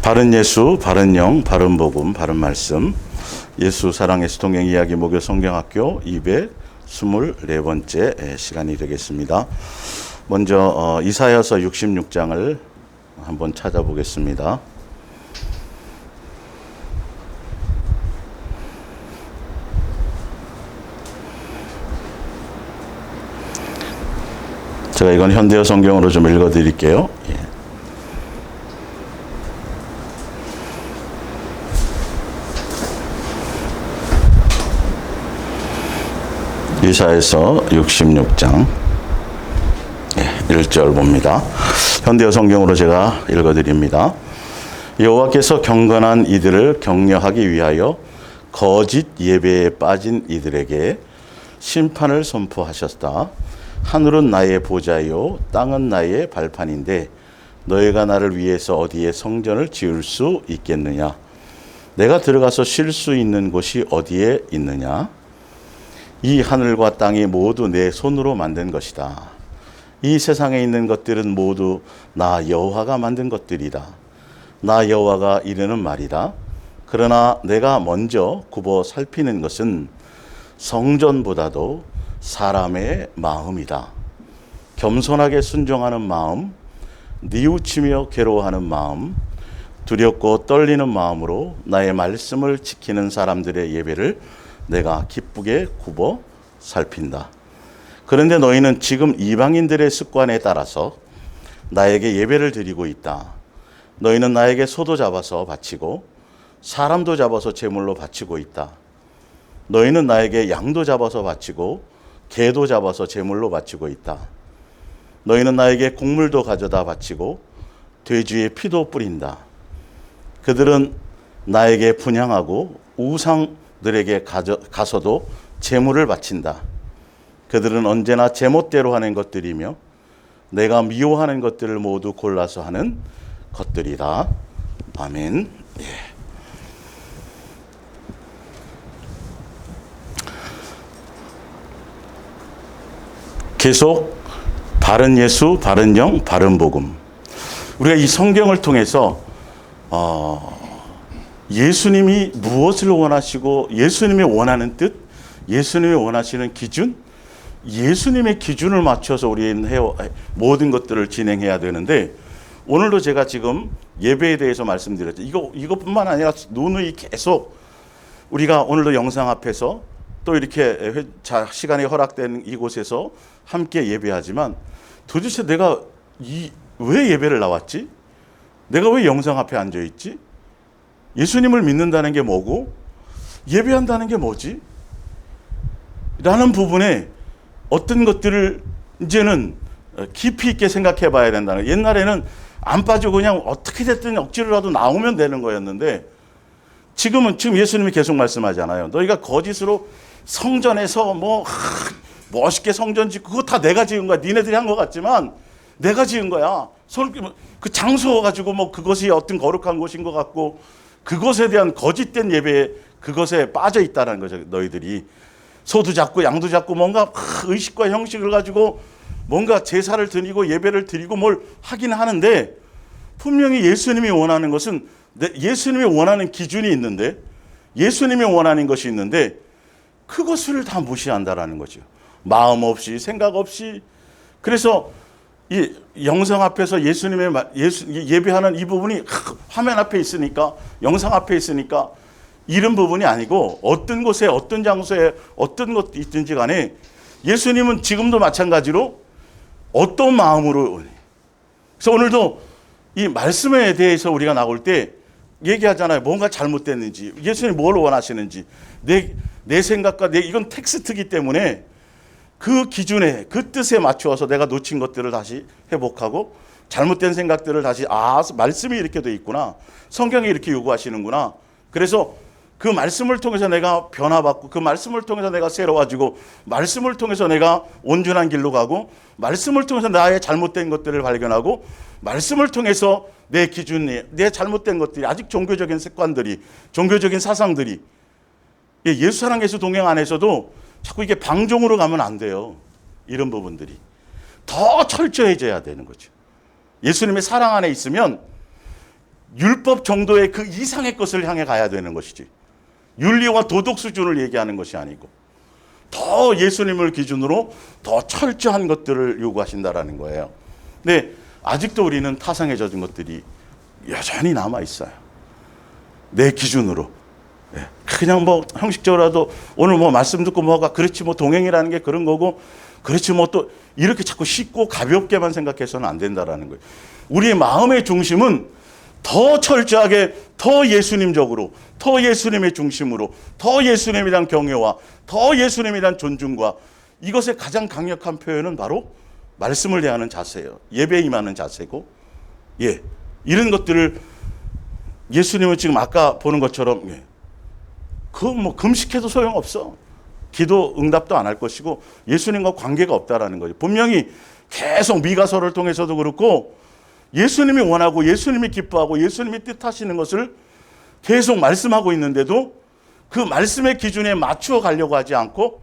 바른 예수, 바른 영, 바른 복음, 바른 말씀. 예수 사랑의 동행 이야기 목요 성경학교 224번째 시간이 되겠습니다. 먼저 이사야서 66장을 한번 찾아보겠습니다. 제가 이건 현대어 성경으로 좀 읽어드릴게요. 이사야서 66장 1절 봅니다. 현대어 성경으로 제가 읽어드립니다. 여호와께서 경건한 이들을 격려하기 위하여 거짓 예배에 빠진 이들에게 심판을 선포하셨다. 하늘은 나의 보좌요 땅은 나의 발판인데 너희가 나를 위해서 어디에 성전을 지을 수 있겠느냐? 내가 들어가서 쉴 수 있는 곳이 어디에 있느냐? 이 하늘과 땅이 모두 내 손으로 만든 것이다. 이 세상에 있는 것들은 모두 나 여호와가 만든 것들이다. 나 여호와가 이르는 말이다. 그러나 내가 먼저 굽어 살피는 것은 성전보다도 사람의 마음이다. 겸손하게 순종하는 마음, 뉘우치며 괴로워하는 마음, 두렵고 떨리는 마음으로 나의 말씀을 지키는 사람들의 예배를 내가 기쁘게 굽어 살핀다. 그런데 너희는 지금 이방인들의 습관에 따라서 나에게 예배를 드리고 있다. 너희는 나에게 소도 잡아서 바치고 사람도 잡아서 제물로 바치고 있다. 너희는 나에게 양도 잡아서 바치고 개도 잡아서 제물로 바치고 있다. 너희는 나에게 곡물도 가져다 바치고 돼지의 피도 뿌린다. 그들은 나에게 분향하고 우상들에게 가서도 제물을 바친다. 그들은 언제나 제멋대로 하는 것들이며 내가 미워하는 것들을 모두 골라서 하는 것들이다. 아멘. 계속 바른 예수, 바른 영, 바른 복음. 우리가 이 성경을 통해서 예수님이 무엇을 원하시고 예수님이 원하는 뜻, 예수님이 원하시는 기준, 예수님의 기준을 맞춰서 우리는 모든 것들을 진행해야 되는데, 오늘도 제가 지금 예배에 대해서 말씀드렸죠. 이것뿐만 아니라 누누이 계속 우리가 오늘도 영상 앞에서 또 이렇게 시간이 허락된 이곳에서 함께 예배하지만, 도대체 내가 왜 예배를 나왔지? 내가 왜 영상 앞에 앉아 있지? 예수님을 믿는다는 게 뭐고 예배한다는 게 뭐지? 라는 부분에 어떤 것들을 이제는 깊이 있게 생각해 봐야 된다는 거예요. 옛날에는 안 빠지고 그냥 어떻게 됐든 억지로라도 나오면 되는 거였는데, 지금 예수님이 계속 말씀하잖아요. 너희가 거짓으로 성전에서 멋있게 성전 짓고 그거 다 내가 지은 거야. 니네들이 한 것 같지만 내가 지은 거야. 그 장소 가지고 그것이 어떤 거룩한 곳인 것 같고 그것에 대한 거짓된 예배에 그것에 빠져 있다는 거죠. 너희들이 소도 잡고 양도 잡고 뭔가 의식과 형식을 가지고 뭔가 제사를 드리고 예배를 드리고 뭘 하긴 하는데, 분명히 예수님이 원하는 것은 예수님이 원하는 기준이 있는데, 예수님이 원하는 것이 있는데 그것을 다 무시한다라는 거죠. 마음 없이 생각 없이. 그래서 이 영상 앞에서 예배하는 이 부분이 화면 앞에 있으니까, 영상 앞에 있으니까 이런 부분이 아니고, 어떤 곳에 어떤 장소에 어떤 것도 있든지 간에 예수님은 지금도 마찬가지로 어떤 마음으로. 그래서 오늘도 이 말씀에 대해서 우리가 나올 때 얘기하잖아요. 뭔가 잘못됐는지, 예수님이 뭘 원하시는지, 내 생각과 이건 텍스트이기 때문에 그 기준에 그 뜻에 맞추어서 내가 놓친 것들을 다시 회복하고 잘못된 생각들을 다시 말씀이 이렇게 돼 있구나, 성경이 이렇게 요구하시는구나. 그래서 그 말씀을 통해서 내가 변화받고 그 말씀을 통해서 내가 새로워지고 말씀을 통해서 내가 온전한 길로 가고 말씀을 통해서 나의 잘못된 것들을 발견하고 말씀을 통해서 내 기준이, 내 잘못된 것들이, 아직 종교적인 습관들이, 종교적인 사상들이, 예수 사랑 예수 동행 안에서도 자꾸 이게 방종으로 가면 안 돼요. 이런 부분들이 더 철저해져야 되는 거죠. 예수님의 사랑 안에 있으면 율법 정도의 그 이상의 것을 향해 가야 되는 것이지. 윤리와 도덕 수준을 얘기하는 것이 아니고 더 예수님을 기준으로 더 철저한 것들을 요구하신다라는 거예요. 근데 아직도 우리는 타성에 젖은 것들이 여전히 남아 있어요. 내 기준으로. 그냥 뭐 형식적으로라도 오늘 뭐 말씀 듣고 뭐가 그렇지 뭐 동행이라는 게 그런 거고 그렇지 뭐 또 이렇게 자꾸 쉽고 가볍게만 생각해서는 안 된다라는 거예요. 우리의 마음의 중심은 더 철저하게 더 예수님적으로 더 예수님의 중심으로 더 예수님에 대한 경외와 더 예수님에 대한 존중과 이것의 가장 강력한 표현은 바로 말씀을 대하는 자세예요. 예배에 임하는 자세고 이런 것들을 예수님은 지금 아까 보는 것처럼 그거 뭐 금식해도 소용없어. 기도 응답도 안 할 것이고 예수님과 관계가 없다라는 거죠. 분명히 계속 미가서를 통해서도 그렇고 예수님이 원하고 예수님이 기뻐하고 예수님이 뜻하시는 것을 계속 말씀하고 있는데도 그 말씀의 기준에 맞추어 가려고 하지 않고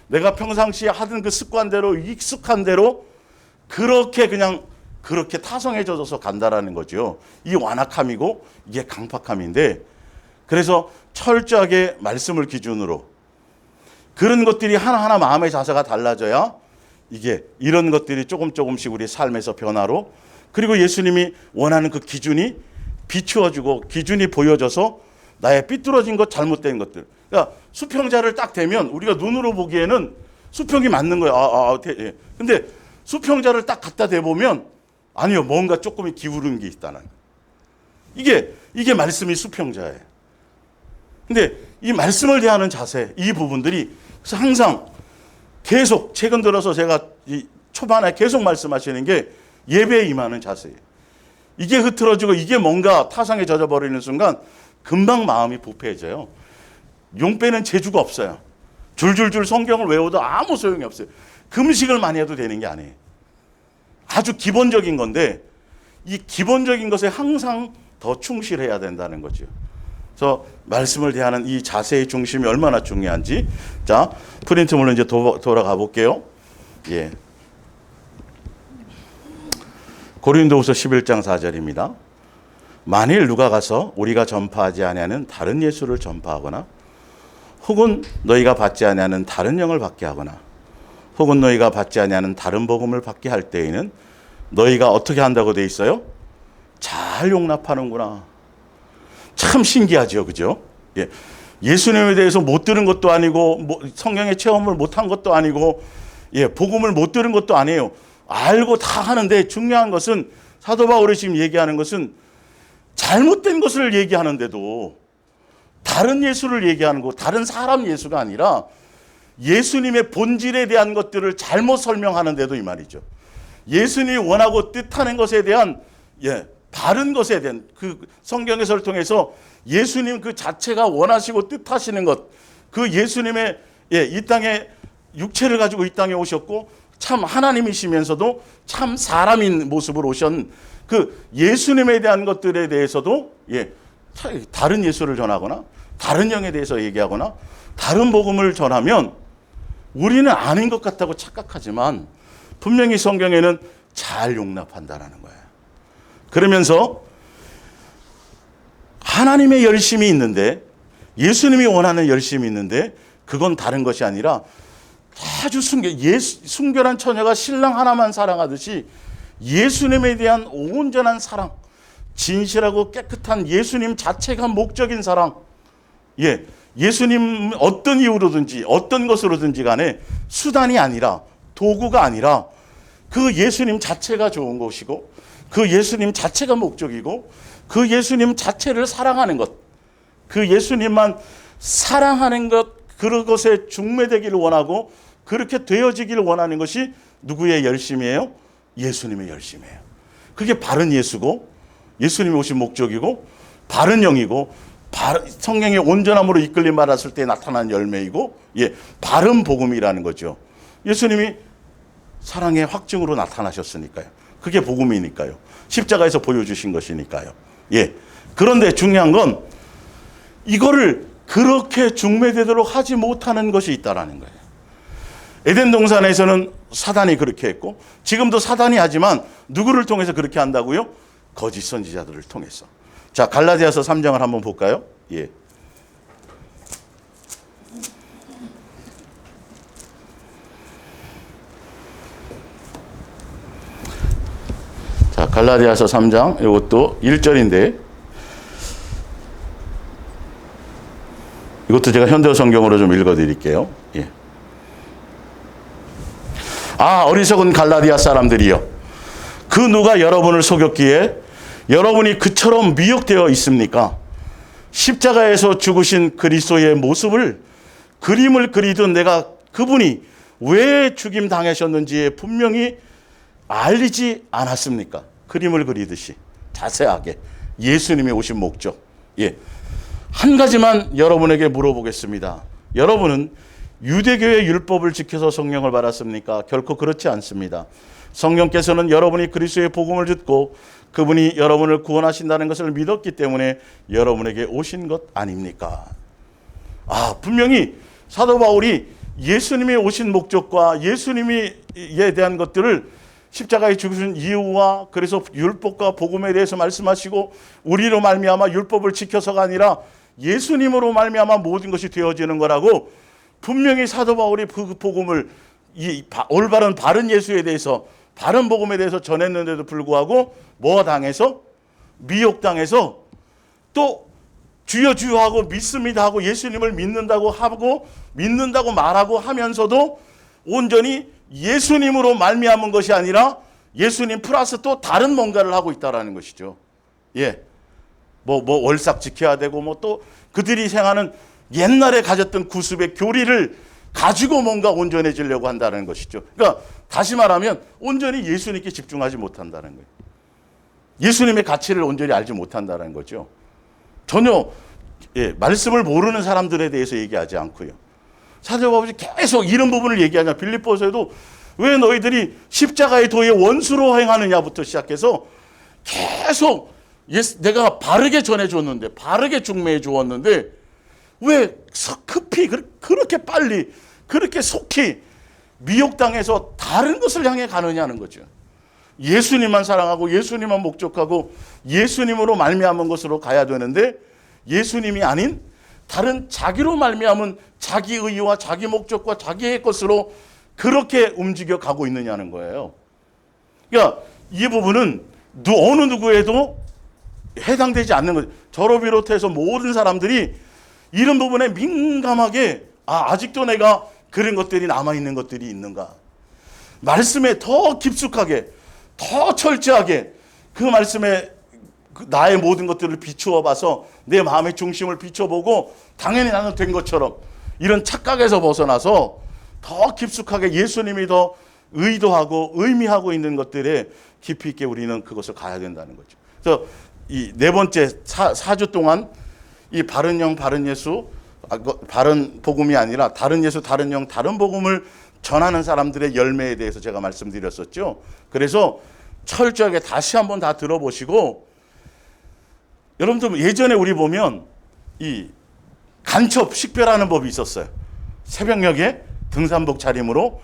내가 평상시에 하던 그 습관대로 익숙한 대로 그렇게 타성에 젖어서 간다라는 거죠. 이 완악함이고 이게 강팍함인데 그래서 철저하게 말씀을 기준으로 그런 것들이 하나하나 마음의 자세가 달라져야 이게 이런 것들이 조금씩 우리 삶에서 변화로 그리고 예수님이 원하는 그 기준이 비추어지고 기준이 보여져서 나의 삐뚤어진 것 잘못된 것들. 그러니까 수평자를 딱 대면 우리가 눈으로 보기에는 수평이 맞는 거예요. 근데 수평자를 딱 갖다 대보면 아니요 뭔가 조금이 기울은 게 있다는 거예요. 이게 말씀이 수평자예요. 근데 이 말씀을 대하는 자세 이 부분들이 그래서 항상 계속 최근 들어서 제가 이 초반에 계속 말씀하시는 게 예배에 임하는 자세예요. 이게 흐트러지고 이게 뭔가 타성에 젖어버리는 순간 금방 마음이 부패해져요. 용 빼는 재주가 없어요. 줄줄줄 성경을 외워도 아무 소용이 없어요. 금식을 많이 해도 되는 게 아니에요. 아주 기본적인 건데 이 기본적인 것에 항상 더 충실해야 된다는 거죠. 그래서 말씀을 대하는 이 자세의 중심이 얼마나 중요한지 자 프린트물로 이제 돌아가 볼게요. 고린도후서 11장 4절입니다. 만일 누가 가서 우리가 전파하지 아니하는 다른 예수를 전파하거나 혹은 너희가 받지 아니하는 다른 영을 받게 하거나 혹은 너희가 받지 아니하는 다른 복음을 받게 할 때에는 너희가 어떻게 한다고 돼 있어요? 잘 용납하는구나. 참 신기하죠, 그죠? 예수님에 대해서 못 들은 것도 아니고 성경의 체험을 못한 것도 아니고 복음을 못 들은 것도 아니에요. 알고 다 하는데 중요한 것은 사도 바울이 지금 얘기하는 것은 잘못된 것을 얘기하는데도 다른 예수를 얘기하는 거 다른 사람 예수가 아니라 예수님의 본질에 대한 것들을 잘못 설명하는데도 이 말이죠. 예수님이 원하고 뜻하는 것에 대한 바른 것에 대한 그 성경에서를 통해서 예수님 그 자체가 원하시고 뜻하시는 것 그 예수님의 이 땅에 육체를 가지고 이 땅에 오셨고 참 하나님이시면서도 참 사람인 모습으로 오신 그 예수님에 대한 것들에 대해서도 다른 예수를 전하거나 다른 영에 대해서 얘기하거나 다른 복음을 전하면 우리는 아닌 것 같다고 착각하지만 분명히 성경에는 잘 용납한다라는 거예요. 그러면서 하나님의 열심이 있는데 예수님이 원하는 열심이 있는데 그건 다른 것이 아니라 아주 순결한 처녀가 신랑 하나만 사랑하듯이 예수님에 대한 온전한 사랑, 진실하고 깨끗한 예수님 자체가 목적인 사랑. 예수님 어떤 이유로든지 어떤 것으로든지 간에 수단이 아니라 도구가 아니라 그 예수님 자체가 좋은 것이고 그 예수님 자체가 목적이고 그 예수님 자체를 사랑하는 것, 그 예수님만 사랑하는 것, 그런 것에 중매되기를 원하고 그렇게 되어지기를 원하는 것이 누구의 열심이에요? 예수님의 열심이에요. 그게 바른 예수고 예수님이 오신 목적이고 바른 영이고 성령의 온전함으로 이끌림 받았을 때 나타난 열매이고 바른 복음이라는 거죠. 예수님이 사랑의 확증으로 나타나셨으니까요. 그게 복음이니까요. 십자가에서 보여주신 것이니까요. 그런데 중요한 건 이거를 그렇게 중매되도록 하지 못하는 것이 있다라는 거예요. 에덴 동산에서는 사단이 그렇게 했고 지금도 사단이 하지만 누구를 통해서 그렇게 한다고요? 거짓 선지자들을 통해서. 자, 갈라디아서 3장을 한번 볼까요? 예. 자, 갈라디아서 3장, 이것도 1절인데, 이것도 제가 현대 성경으로 좀 읽어 드릴게요. 예. 아, 어리석은 갈라디아 사람들이여, 그 누가 여러분을 속였기에 여러분이 그처럼 미혹되어 있습니까? 십자가에서 죽으신 그리스도의 모습을 그림을 그리던 내가 그분이 왜 죽임 당하셨는지 분명히 알리지 않았습니까? 그림을 그리듯이 자세하게 예수님이 오신 목적. 예. 한 가지만 여러분에게 물어보겠습니다. 여러분은 유대교의 율법을 지켜서 성령을 받았습니까? 결코 그렇지 않습니다. 성령께서는 여러분이 그리스도의 복음을 듣고 그분이 여러분을 구원하신다는 것을 믿었기 때문에 여러분에게 오신 것 아닙니까? 아, 분명히 사도 바울이 예수님이 오신 목적과 예수님에 대한 것들을 십자가에 죽으신 이유와 그래서 율법과 복음에 대해서 말씀하시고 우리로 말미암아 율법을 지켜서가 아니라 예수님으로 말미암아 모든 것이 되어지는 거라고 분명히 사도 바울이 그 복음을 이 올바른 바른 예수에 대해서 바른 복음에 대해서 전했는데도 불구하고 뭐 당해서 미혹당해서 또 주여 주여 하고 믿습니다 하고 예수님을 믿는다고 하고 믿는다고 말하고 하면서도 온전히 예수님으로 말미암은 것이 아니라 예수님 플러스 또 다른 뭔가를 하고 있다라는 것이죠. 예. 뭐 월삭 지켜야 되고 뭐 또 그들이 생하는 옛날에 가졌던 구습의 교리를 가지고 뭔가 온전해지려고 한다는 것이죠. 그러니까 다시 말하면 온전히 예수님께 집중하지 못한다는 거예요. 예수님의 가치를 온전히 알지 못한다는 거죠. 전혀 말씀을 모르는 사람들에 대해서 얘기하지 않고요. 사도 바울이 계속 이런 부분을 얘기하냐. 빌립보서에도 왜 너희들이 십자가의 도의 원수로 행하느냐부터 시작해서 계속 내가 바르게 전해줬는데 바르게 중매해 주었는데 왜 급히 그렇게 빨리 그렇게 속히 미혹당해서 다른 것을 향해 가느냐는 거죠. 예수님만 사랑하고 예수님만 목적하고 예수님으로 말미암은 것으로 가야 되는데 예수님이 아닌 다른 자기로 말미암은 자기 의와 자기 목적과 자기의 것으로 그렇게 움직여 가고 있느냐는 거예요. 그러니까 이 부분은 어느 누구에도 해당되지 않는 거죠. 저를 비롯해서 모든 사람들이 이런 부분에 민감하게 아직도 내가 그런 것들이 남아있는 것들이 있는가. 말씀에 더 깊숙하게 더 철저하게 그 말씀에 나의 모든 것들을 비추어 봐서 내 마음의 중심을 비춰보고 당연히 나는 된 것처럼 이런 착각에서 벗어나서 더 깊숙하게 예수님이 더 의도하고 의미하고 있는 것들에 깊이 있게 우리는 그것을 가야 된다는 거죠. 그래서 이 네 번째 4주 동안 이 바른 영 바른 예수 바른 복음이 아니라 다른 예수 다른 영 다른 복음을 전하는 사람들의 열매에 대해서 제가 말씀드렸었죠. 그래서 철저하게 다시 한번 다 들어보시고 여러분들 예전에 우리 보면 이 간첩 식별하는 법이 있었어요. 새벽녘에 등산복 차림으로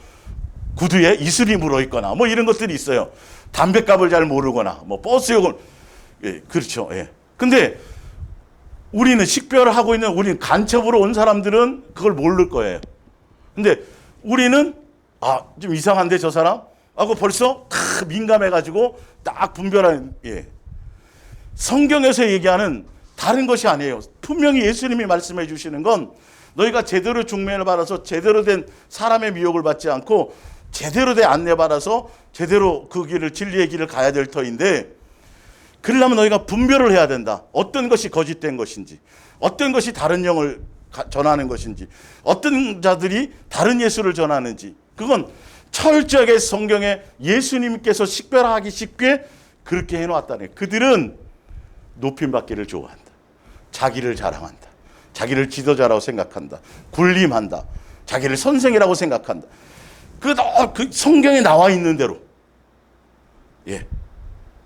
구두에 이슬이 묻어 있거나 뭐 이런 것들이 있어요. 담뱃값을 잘 모르거나 뭐 버스 요금 그렇죠. 예. 근데 우리는 식별을 하고 있는 우리는 간첩으로 온 사람들은 그걸 모를 거예요. 근데 우리는 좀 이상한데 저 사람 하고 벌써 민감해가지고 딱 분별하는 성경에서 얘기하는 다른 것이 아니에요. 분명히 예수님이 말씀해 주시는 건 너희가 제대로 중매를 받아서 제대로 된 사람의 미혹을 받지 않고 제대로 된 안내받아서 제대로 그 길을 진리의 길을 가야 될 터인데 그러려면 너희가 분별을 해야 된다. 어떤 것이 거짓된 것인지 어떤 것이 다른 영을 전하는 것인지 어떤 자들이 다른 예수를 전하는지 그건 철저하게 성경에 예수님께서 식별하기 쉽게 그렇게 해놓았다네. 그들은 높임받기를 좋아한다. 자기를 자랑한다. 자기를 지도자라고 생각한다. 군림한다. 자기를 선생이라고 생각한다. 그 성경에 나와 있는 대로. 예.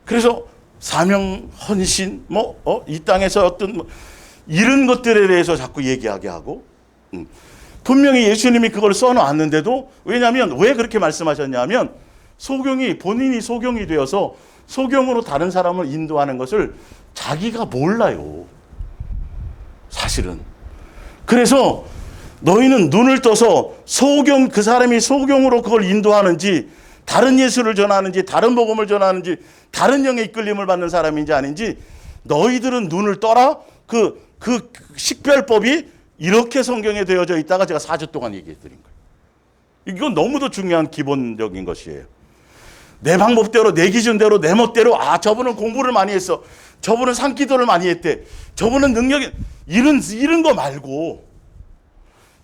그래서 사명, 헌신, 이 땅에서 어떤 이런 것들에 대해서 자꾸 얘기하게 하고, 분명히 예수님이 그걸 써놓았는데도, 왜냐하면 왜 그렇게 말씀하셨냐면, 본인이 소경이 되어서 소경으로 다른 사람을 인도하는 것을 자기가 몰라요. 사실은. 그래서 너희는 눈을 떠서 그 사람이 소경으로 그걸 인도하는지, 다른 예수를 전하는지, 다른 복음을 전하는지, 다른 영의 이끌림을 받는 사람인지 아닌지 너희들은 눈을 떠라. 그 식별법이 이렇게 성경에 되어져 있다가 제가 4주 동안 얘기해 드린 거예요. 이건 너무도 중요한 기본적인 것이에요. 내 방법대로, 내 기준대로, 내 멋대로, 저분은 공부를 많이 했어, 저분은 산기도를 많이 했대, 저분은 능력이, 이런 거 말고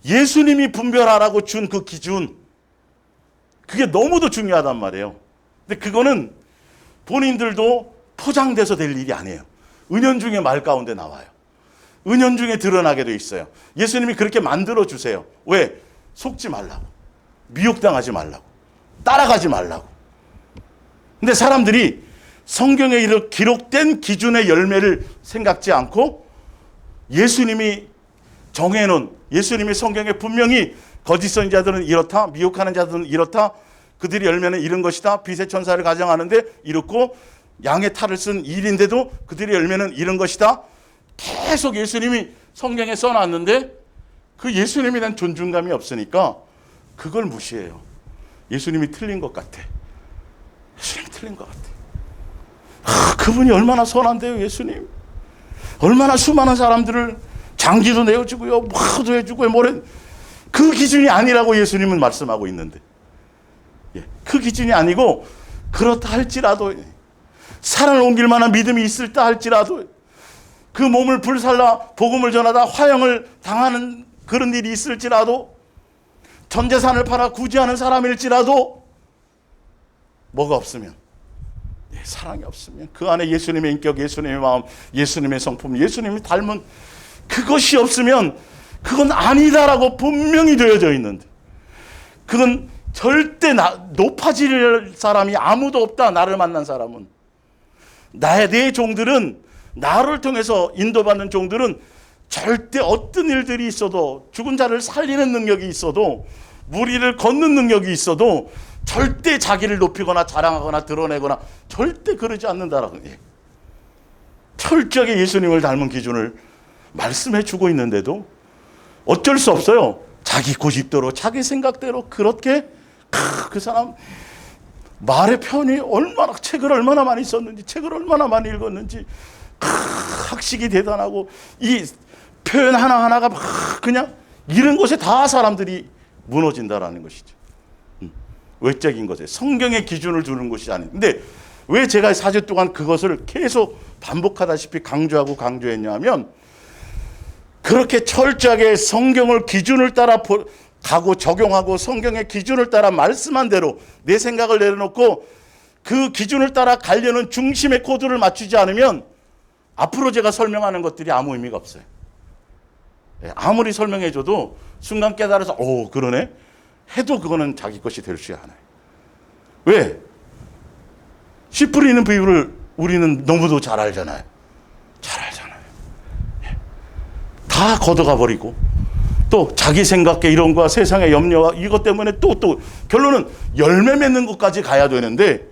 예수님이 분별하라고 준 그 기준, 그게 너무도 중요하단 말이에요. 근데 그거는 본인들도 포장돼서 될 일이 아니에요. 은연중에 말 가운데 나와요. 은연중에 드러나게 돼 있어요. 예수님이 그렇게 만들어 주세요. 왜? 속지 말라고, 미혹당하지 말라고, 따라가지 말라고. 근데 사람들이 성경에 기록된 기준의 열매를 생각지 않고 예수님이 정해놓은, 예수님이 성경에 분명히 거짓 선지자들은 이렇다, 미혹하는 자들은 이렇다, 그들의 열매는 이런 것이다, 빛의 천사를 가정하는데 이렇고, 양의 탈을 쓴 일인데도 그들의 열매는 이런 것이다, 계속 예수님이 성경에 써놨는데 그 예수님에 대한 존중감이 없으니까 그걸 무시해요. 예수님이 틀린 것 같아. 예수님이 틀린 것 같아. 그분이 얼마나 선한데요, 예수님. 얼마나 수많은 사람들을 장기도 내어주고요, 뭐도 해주고요, 뭐래. 그 기준이 아니라고 예수님은 말씀하고 있는데, 그 기준이 아니고, 그렇다 할지라도, 산을 옮길 만한 믿음이 있을다 할지라도, 그 몸을 불살라 복음을 전하다 화형을 당하는 그런 일이 있을지라도, 전 재산을 팔아 구제하는 사람일지라도, 뭐가 없으면, 사랑이 없으면, 그 안에 예수님의 인격, 예수님의 마음, 예수님의 성품, 예수님이 닮은 그것이 없으면 그건 아니다라고 분명히 되어져 있는데, 그건 절대 높아질 사람이 아무도 없다. 나를 만난 사람은, 내 종들은, 나를 통해서 인도받는 종들은 절대 어떤 일들이 있어도, 죽은 자를 살리는 능력이 있어도, 무리를 걷는 능력이 있어도 절대 자기를 높이거나 자랑하거나 드러내거나 절대 그러지 않는다라고. 철저하게 예수님을 닮은 기준을 말씀해 주고 있는데도 어쩔 수 없어요. 자기 고집대로, 자기 생각대로 그렇게 그 사람 말의 편이 얼마나, 책을 얼마나 많이 썼는지, 책을 얼마나 많이 읽었는지, 학식이 대단하고, 이 표현 하나하나가 막 그냥 이런 것에 다 사람들이 무너진다라는 것이죠. 외적인 것에 성경의 기준을 두는 것이 아닌데, 근데 왜 제가 4주 동안 그것을 계속 반복하다시피 강조하고 강조했냐 하면, 그렇게 철저하게 성경을 기준을 따라 가고 적용하고 성경의 기준을 따라 말씀한 대로 내 생각을 내려놓고 그 기준을 따라 가려는 중심의 코드를 맞추지 않으면 앞으로 제가 설명하는 것들이 아무 의미가 없어요. 아무리 설명해줘도 순간 깨달아서 그러네 해도 그거는 자기 것이 될 수 않아요. 왜? 씨 뿌리는 비유를 우리는 너무도 잘 알잖아요. 잘 알잖아요. 다 걷어가 버리고 또 자기 생각에 이런 거와 세상의 염려와 이것 때문에 또 결론은 열매 맺는 것까지 가야 되는데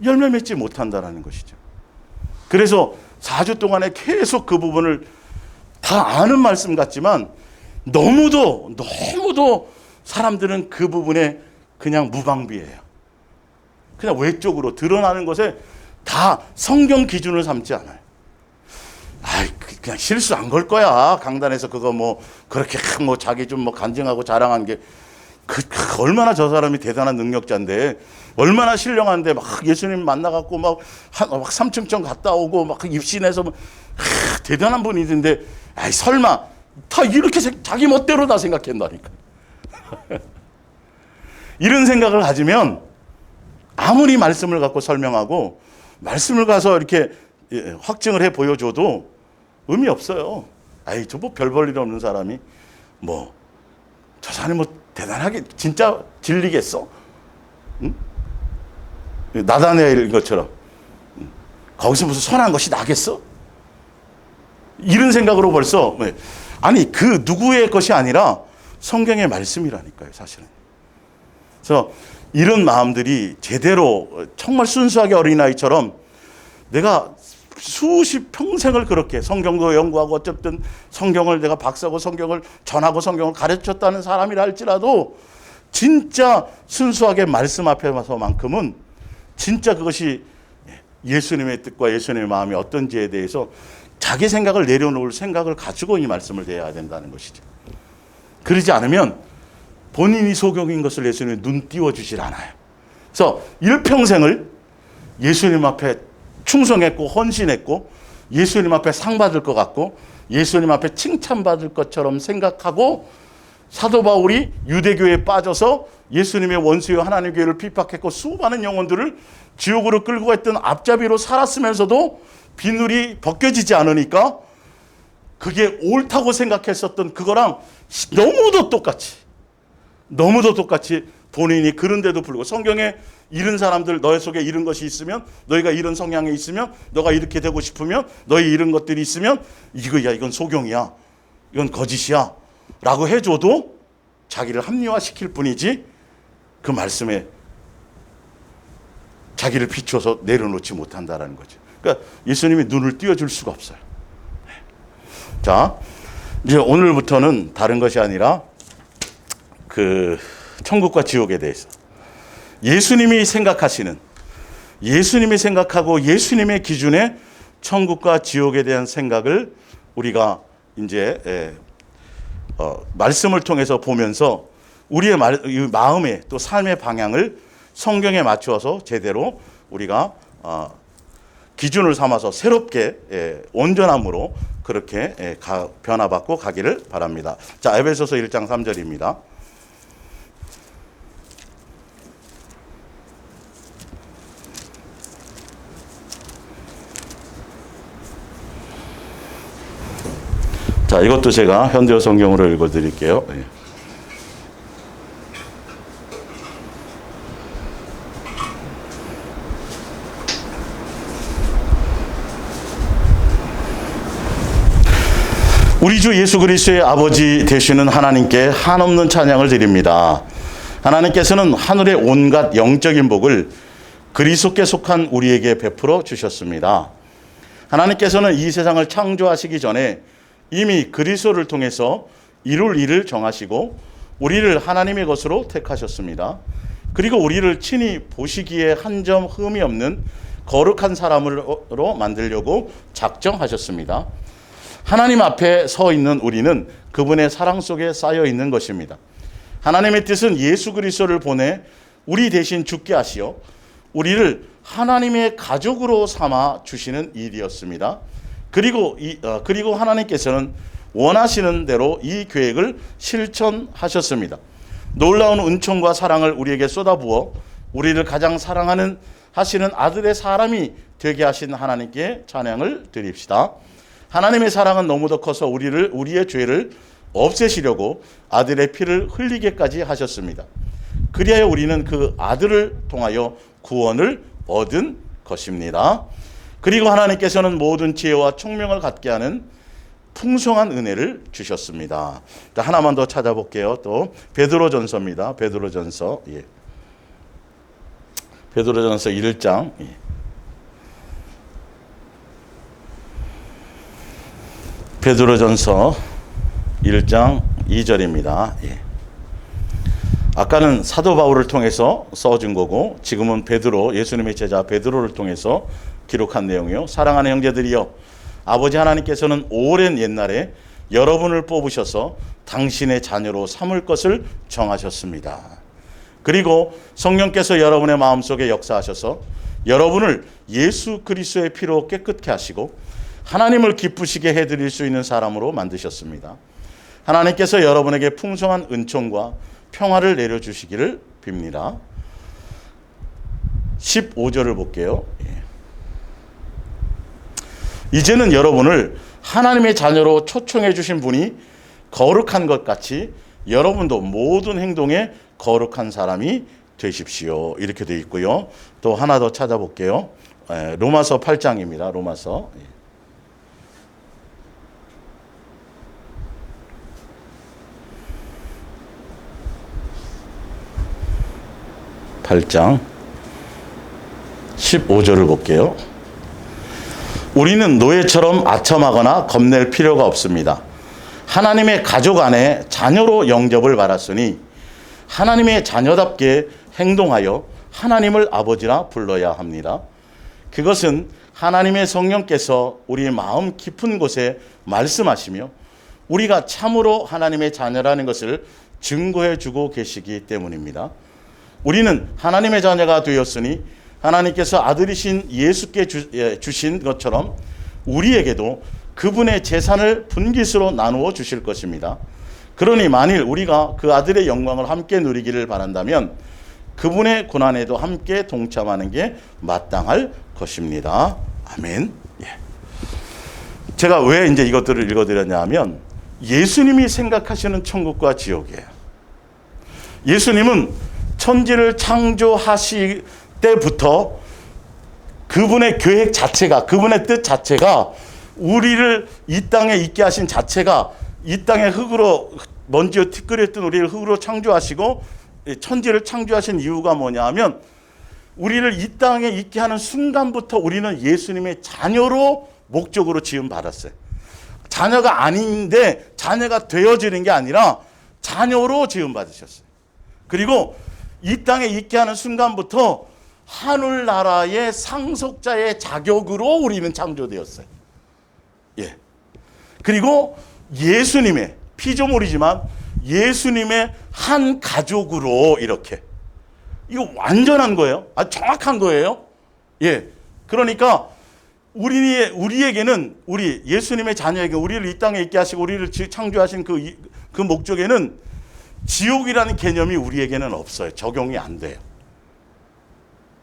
열매 맺지 못한다는 것이죠. 그래서 4주 동안에 계속 그 부분을 다 아는 말씀 같지만 너무도 사람들은 그 부분에 그냥 무방비해요. 그냥 외적으로 드러나는 것에 다 성경 기준을 삼지 않아요. 그냥 실수 안 걸 거야. 강단에서 그거 그렇게 자기 좀 간증하고 자랑한 게 얼마나 저 사람이 대단한 능력자인데, 얼마나 신령한데 막 예수님 만나갖고 막 3층 갔다 오고 막 입신해서 대단한 분이던데, 설마 다 이렇게 자기 멋대로 다 생각한다니까. 이런 생각을 가지면 아무리 말씀을 갖고 설명하고 말씀을 가서 이렇게 확증을 해 보여줘도 의미 없어요. 저 별 볼 일 없는 사람이 저 사람이 대단하게 진짜 진리겠어? 응? 나다나엘 것처럼 거기서 무슨 선한 것이 나겠어? 이런 생각으로 벌써 그 누구의 것이 아니라 성경의 말씀이라니까요, 사실은. 그래서 이런 마음들이 제대로 정말 순수하게 어린아이처럼 내가 수십 평생을 그렇게 성경도 연구하고 어쨌든 성경을 내가 박사고 성경을 전하고 성경을 가르쳤다는 사람이라 할지라도 진짜 순수하게 말씀 앞에 와서만큼은 진짜 그것이 예수님의 뜻과 예수님의 마음이 어떤지에 대해서 자기 생각을 내려놓을 생각을 가지고 이 말씀을 대해야 된다는 것이죠. 그러지 않으면 본인이 소경인 것을 예수님이 눈 띄워주질 않아요. 그래서 일평생을 예수님 앞에 충성했고 헌신했고 예수님 앞에 상 받을 것 같고 예수님 앞에 칭찬받을 것처럼 생각하고 사도 바울이 유대교에 빠져서 예수님의 원수요 하나님 교회를 핍박했고 수많은 영혼들을 지옥으로 끌고 갔던 앞잡이로 살았으면서도 비늘이 벗겨지지 않으니까 그게 옳다고 생각했었던 그거랑 너무도 똑같이 본인이 그런데도 불구하고 성경에 이런 사람들 너희 속에 이런 것이 있으면 너희가 이런 성향에 있으면 너가 이렇게 되고 싶으면 너희 이런 것들이 있으면 이건 소경이야 이건 거짓이야 라고 해줘도 자기를 합리화시킬 뿐이지 그 말씀에 자기를 비춰서 내려놓지 못한다라는 거죠. 그러니까 예수님이 눈을 띄워줄 수가 없어요. 자, 이제 오늘부터는 다른 것이 아니라 그 천국과 지옥에 대해서 예수님이 생각하고 예수님의 기준의 천국과 지옥에 대한 생각을 우리가 이제 말씀을 통해서 보면서 우리의 마음의 또 삶의 방향을 성경에 맞추어서 제대로 우리가 기준을 삼아서 새롭게 온전함으로 그렇게 변화받고 가기를 바랍니다. 자, 에베소서 1장 3절입니다. 자, 이것도 제가 현대어 성경으로 읽어드릴게요. 우리 주 예수 그리스도의 아버지 되시는 하나님께 한없는 찬양을 드립니다. 하나님께서는 하늘의 온갖 영적인 복을 그리스도께 속한 우리에게 베풀어 주셨습니다. 하나님께서는 이 세상을 창조하시기 전에 이미 그리스도를 통해서 이룰 일을 정하시고 우리를 하나님의 것으로 택하셨습니다. 그리고 우리를 친히 보시기에 한 점 흠이 없는 거룩한 사람으로 만들려고 작정하셨습니다. 하나님 앞에 서 있는 우리는 그분의 사랑 속에 쌓여 있는 것입니다. 하나님의 뜻은 예수 그리스도를 보내 우리 대신 죽게 하시어 우리를 하나님의 가족으로 삼아 주시는 일이었습니다. 그리고 하나님께서는 원하시는 대로 이 계획을 실천하셨습니다. 놀라운 은총과 사랑을 우리에게 쏟아부어 우리를 가장 하시는 아들의 사람이 되게 하신 하나님께 찬양을 드립시다. 하나님의 사랑은 너무도 커서 우리의 죄를 없애시려고 아들의 피를 흘리게까지 하셨습니다. 그리하여 우리는 그 아들을 통하여 구원을 얻은 것입니다. 그리고 하나님께서는 모든 지혜와 총명을 갖게 하는 풍성한 은혜를 주셨습니다. 자, 하나만 더 찾아볼게요. 또 베드로전서입니다. 베드로전서 1장. 베드로전서 1장 2절입니다. 아까는 사도 바울을 통해서 써준 거고 지금은 예수님의 제자 베드로를 통해서 기록한 내용이요. 사랑하는 형제들이여, 아버지 하나님께서는 오랜 옛날에 여러분을 뽑으셔서 당신의 자녀로 삼을 것을 정하셨습니다. 그리고 성령께서 여러분의 마음속에 역사하셔서 여러분을 예수 그리스도의 피로 깨끗게 하시고 하나님을 기쁘시게 해드릴 수 있는 사람으로 만드셨습니다. 하나님께서 여러분에게 풍성한 은총과 평화를 내려주시기를 빕니다. 15절을 볼게요. 이제는 여러분을 하나님의 자녀로 초청해 주신 분이 거룩한 것 같이 여러분도 모든 행동에 거룩한 사람이 되십시오. 이렇게 되어 있고요. 또 하나 더 찾아볼게요. 로마서 8장입니다. 로마서 8장 15절을 볼게요. 우리는 노예처럼 아첨하거나 겁낼 필요가 없습니다. 하나님의 가족 안에 자녀로 영접을 받았으니 하나님의 자녀답게 행동하여 하나님을 아버지라 불러야 합니다. 그것은 하나님의 성령께서 우리의 마음 깊은 곳에 말씀하시며 우리가 참으로 하나님의 자녀라는 것을 증거해 주고 계시기 때문입니다. 우리는 하나님의 자녀가 되었으니 하나님께서 아들이신 예수께 주신 것처럼 우리에게도 그분의 재산을 분깃으로 나누어 주실 것입니다. 그러니 만일 우리가 그 아들의 영광을 함께 누리기를 바란다면 그분의 고난에도 함께 동참하는 게 마땅할 것입니다. 아멘. 예. 제가 왜 이제 이것들을 읽어드렸냐 하면 예수님이 생각하시는 천국과 지옥이에요. 예수님은 천지를 창조하실 때부터 그분의 계획 자체가, 그분의 뜻 자체가, 우리를 이 땅에 있게 하신 자체가, 이 땅에 흙으로 먼지와 티끌이었던 우리를 흙으로 창조하시고 천지를 창조하신 이유가 뭐냐 하면 우리를 이 땅에 있게 하는 순간부터 우리는 예수님의 자녀로 목적으로 지음 받았어요. 자녀가 아닌데 자녀가 되어지는 게 아니라 자녀로 지음 받으셨어요. 그리고 이 땅에 있게 하는 순간부터 하늘나라의 상속자의 자격으로 우리는 창조되었어요. 예. 그리고 예수님의 피조물이지만 예수님의 한 가족으로 이렇게, 이거 완전한 거예요. 정확한 거예요. 예. 그러니까 우리에게는, 우리 예수님의 자녀에게, 우리를 이 땅에 있게 하시고 우리를 창조하신 그 목적에는 지옥이라는 개념이 우리에게는 없어요. 적용이 안 돼요.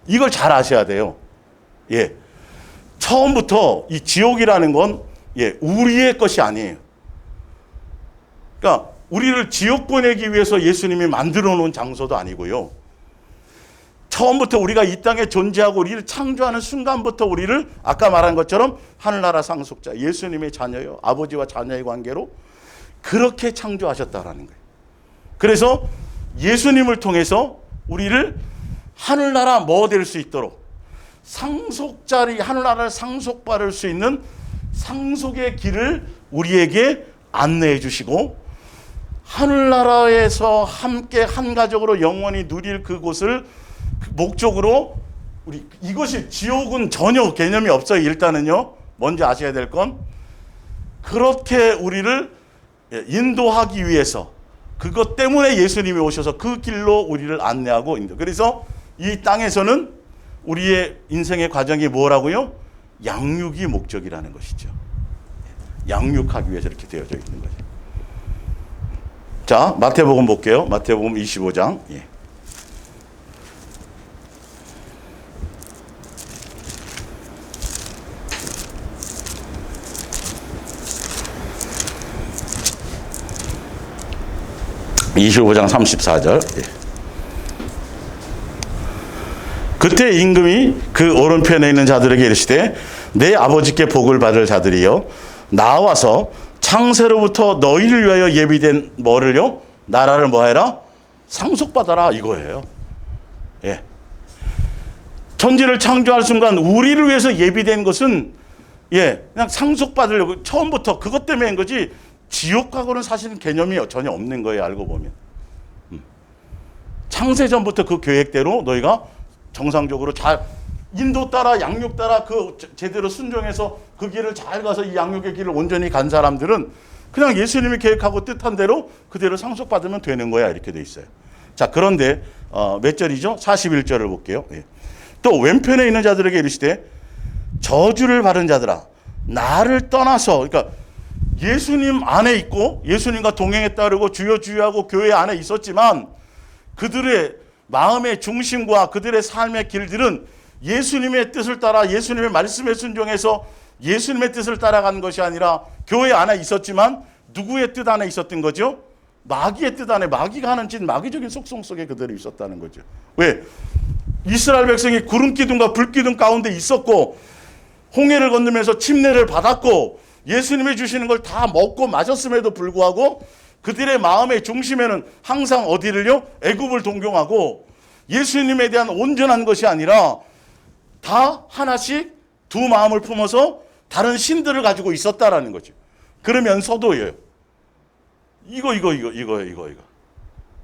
이걸 잘 아셔야 돼요. 예. 처음부터 이 지옥이라는 건 우리의 것이 아니에요. 그러니까 우리를 지옥 보내기 위해서 예수님이 만들어 놓은 장소도 아니고요. 처음부터 우리가 이 땅에 존재하고 우리를 창조하는 순간부터 우리를 아까 말한 것처럼 하늘나라 상속자, 예수님의 자녀요, 아버지와 자녀의 관계로 그렇게 창조하셨다라는 거예요. 그래서 예수님을 통해서 우리를 하늘나라 될 수 있도록 상속자리, 하늘나라를 상속받을 수 있는 상속의 길을 우리에게 안내해 주시고 하늘나라에서 함께 한 가족으로 영원히 누릴 그곳을 목적으로 이것이 지옥은 전혀 개념이 없어요. 일단은요. 먼저 아셔야 될 건 그렇게 우리를 인도하기 위해서 그것 때문에 예수님이 오셔서 그 길로 우리를 안내하고 있는. 그래서 이 땅에서는 우리의 인생의 과정이 뭐라고요? 양육이 목적이라는 것이죠. 양육하기 위해서 이렇게 되어져 있는 거죠. 자, 마태복음 볼게요. 마태복음 25장. 예. (25장 34절) 예. 그때 임금이 그 오른편에 있는 자들에게 이르시되 내 아버지께 복을 받을 자들이여 나와서 창세로부터 너희를 위하여 예비된 뭐를요? 나라를 뭐해라? 상속받아라 이거예요. 예. 천지를 창조할 순간 우리를 위해서 예비된 것은 그냥 상속받으려고 처음부터 그것 때문에 한 거지 지옥하고는 사실은 개념이 전혀 없는 거예요. 알고 보면. 창세전부터 그 계획대로 너희가 정상적으로 잘 인도 따라 양육 따라 그 제대로 순종해서 그 길을 잘 가서 이 양육의 길을 온전히 간 사람들은 그냥 예수님이 계획하고 뜻한 대로 그대로 상속받으면 되는 거야. 이렇게 돼 있어요. 자, 그런데 몇 절이죠? 41절을 볼게요. 예. 또 왼편에 있는 자들에게 이르시되 저주를 받은 자들아 나를 떠나서, 그러니까 예수님 안에 있고 예수님과 동행에 따르고 주여 주여하고 교회 안에 있었지만 그들의 마음의 중심과 그들의 삶의 길들은 예수님의 뜻을 따라 예수님의 말씀에 순종해서 예수님의 뜻을 따라간 것이 아니라 교회 안에 있었지만 누구의 뜻 안에 있었던 거죠? 마귀의 뜻 안에, 마귀가 하는 짓, 마귀적인 속성 속에 그들이 있었다는 거죠. 왜? 이스라엘 백성이 구름 기둥과 불 기둥 가운데 있었고 홍해를 건너면서 침례를 받았고 예수님이 주시는 걸 다 먹고 마셨음에도 불구하고 그들의 마음의 중심에는 항상 어디를요? 애굽을 동경하고 예수님에 대한 온전한 것이 아니라 다 하나씩 두 마음을 품어서 다른 신들을 가지고 있었다라는 거죠. 그러면서도요. 이거.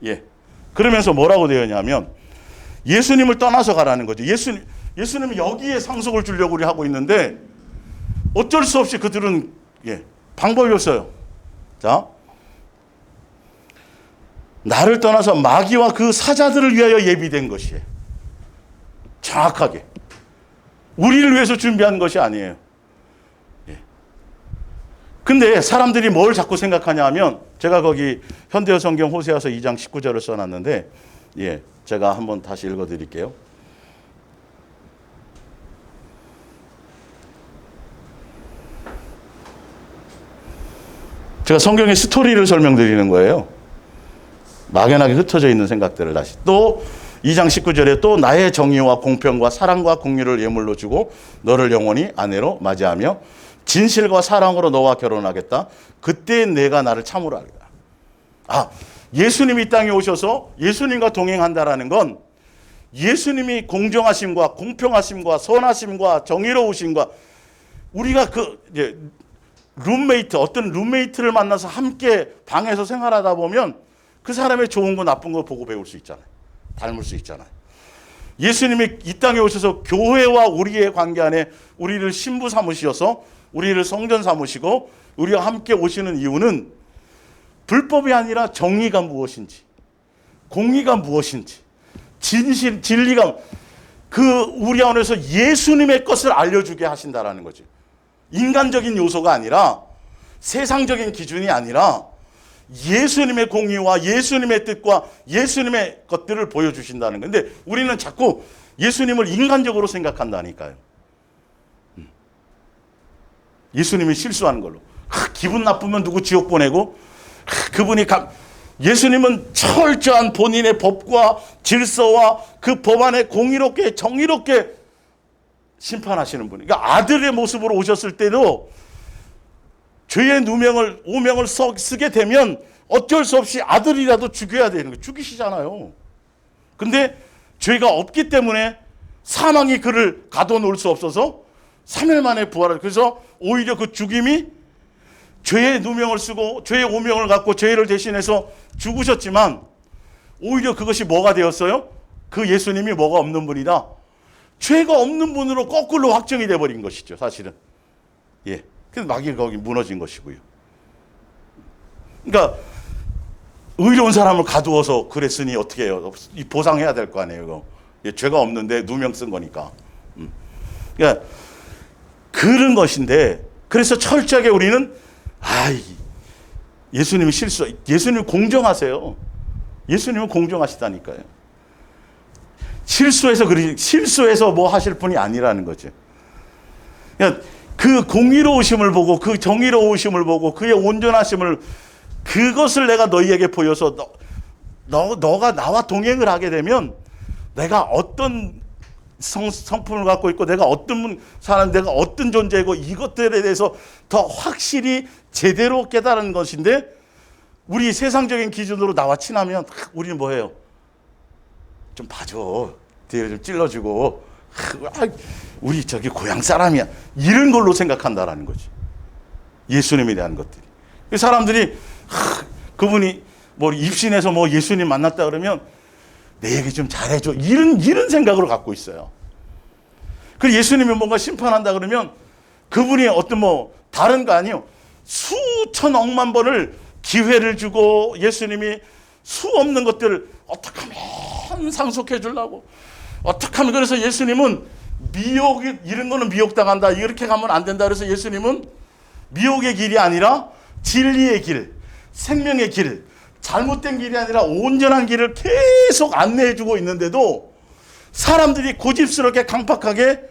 예. 그러면서 뭐라고 되었냐면 예수님을 떠나서 가라는 거죠. 예수님은 여기에 상속을 주려고 우리 하고 있는데 어쩔 수 없이 그들은 방법이 없어요. 자, 나를 떠나서 마귀와 그 사자들을 위하여 예비된 것이에요. 정확하게. 우리를 위해서 준비한 것이 아니에요. 근데 사람들이 뭘 자꾸 생각하냐 하면 제가 거기 현대어 성경 호세아서 2장 19절을 써놨는데 제가 한번 다시 읽어드릴게요. 제가 성경의 스토리를 설명드리는 거예요. 막연하게 흩어져 있는 생각들을 다시. 또 2장 19절에 또 나의 정의와 공평과 사랑과 공의를 예물로 주고 너를 영원히 아내로 맞이하며 진실과 사랑으로 너와 결혼하겠다. 그때 내가 나를 참으로 알리라. 예수님이 이 땅에 오셔서 예수님과 동행한다라는 건 예수님이 공정하심과 공평하심과 선하심과 정의로우심과 우리가 어떤 룸메이트를 만나서 함께 방에서 생활하다 보면 그 사람의 좋은 거 나쁜 거 보고 배울 수 있잖아요. 닮을 수 있잖아요. 예수님이 이 땅에 오셔서 교회와 우리의 관계 안에 우리를 신부 삼으셔서 우리를 성전 삼으시고 우리와 함께 오시는 이유는 불법이 아니라 정의가 무엇인지, 공의가 무엇인지, 진리가 우리 안에서 예수님의 것을 알려주게 하신다라는 거죠. 인간적인 요소가 아니라 세상적인 기준이 아니라 예수님의 공의와 예수님의 뜻과 예수님의 것들을 보여주신다는 건데 우리는 자꾸 예수님을 인간적으로 생각한다니까요. 예수님이 실수하는 걸로. 기분 나쁘면 누구 지옥 보내고 예수님은 철저한 본인의 법과 질서와 그 법 안에 공의롭게 정의롭게 심판하시는 분이. 그러니까 아들의 모습으로 오셨을 때도 죄의 오명을 쓰게 되면 어쩔 수 없이 아들이라도 죽여야 되는 거예요. 죽이시잖아요. 근데 죄가 없기 때문에 사망이 그를 가둬놓을 수 없어서 3일 만에 부활을. 그래서 오히려 그 죽임이 죄의 누명을 쓰고 죄의 오명을 갖고 죄를 대신해서 죽으셨지만 오히려 그것이 뭐가 되었어요? 그 예수님이 뭐가 없는 분이다. 죄가 없는 분으로 거꾸로 확정이 돼버린 것이죠. 사실은. 그래서 마귀가 거기 무너진 것이고요. 그러니까 의로운 사람을 가두어서 그랬으니 어떻게 해요? 보상해야 될 거 아니에요. 죄가 없는데 누명 쓴 거니까. 그러니까 그런 것인데 그래서 철저하게 우리는 예수님이 예수님이 공정하세요. 예수님은 공정하시다니까요. 실수해서 뭐 하실 분이 아니라는 거죠. 그러니까 그 공의로우심을 보고 그 정의로우심을 보고 그의 온전하심을 그것을 내가 너희에게 보여서 너가 나와 동행을 하게 되면 내가 어떤 성품을 갖고 있고 내가 어떤 사람 내가 어떤 존재이고 이것들에 대해서 더 확실히 제대로 깨달은 것인데 우리 세상적인 기준으로 나와 친하면 우리는 뭐예요? 좀 봐줘. 뒤에 좀 찔러주고 우리 저기 고향 사람이야. 이런 걸로 생각한다라는 거지. 예수님에 대한 것들이. 사람들이 그분이 뭐 입신해서 뭐 예수님 만났다 그러면 내 얘기 좀 잘해줘. 이런 생각으로 갖고 있어요. 그리고 예수님이 뭔가 심판한다 그러면 그분이 어떤 다른 거 아니에요. 수천억만 번을 기회를 주고 예수님이 수 없는 것들을 어떻게 하면 상속해 주려고 어떻게 하면 그래서 예수님은 이런 거는 미혹당한다. 이렇게 가면 안 된다. 그래서 예수님은 미혹의 길이 아니라 진리의 길, 생명의 길, 잘못된 길이 아니라 온전한 길을 계속 안내해 주고 있는데도 사람들이 고집스럽게 강팍하게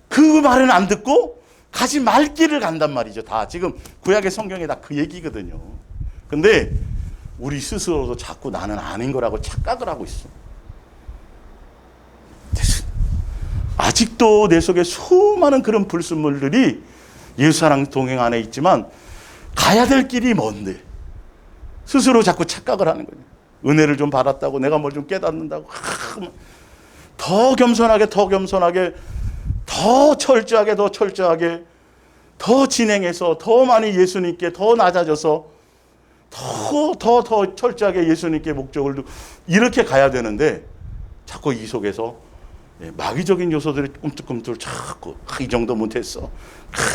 그 말은 안 듣고 가지 말 길을 간단 말이죠. 다 지금 구약의 성경에 다 그 얘기거든요. 근데 우리 스스로도 자꾸 나는 아닌 거라고 착각을 하고 있어. 아직도 내 속에 수많은 그런 불순물들이 예수랑 동행 안에 있지만 가야 될 길이 뭔데 스스로 자꾸 착각을 하는 거예요. 은혜를 좀 받았다고, 내가 뭘 좀 깨닫는다고, 더 겸손하게, 더 겸손하게, 더 철저하게, 더 진행해서 더 많이 예수님께 더 낮아져서 더 철저하게 예수님께 목적을 두고 이렇게 가야 되는데, 자꾸 이 속에서 마귀적인 요소들이 꿈틀꿈틀 자꾸 이 정도 못했어,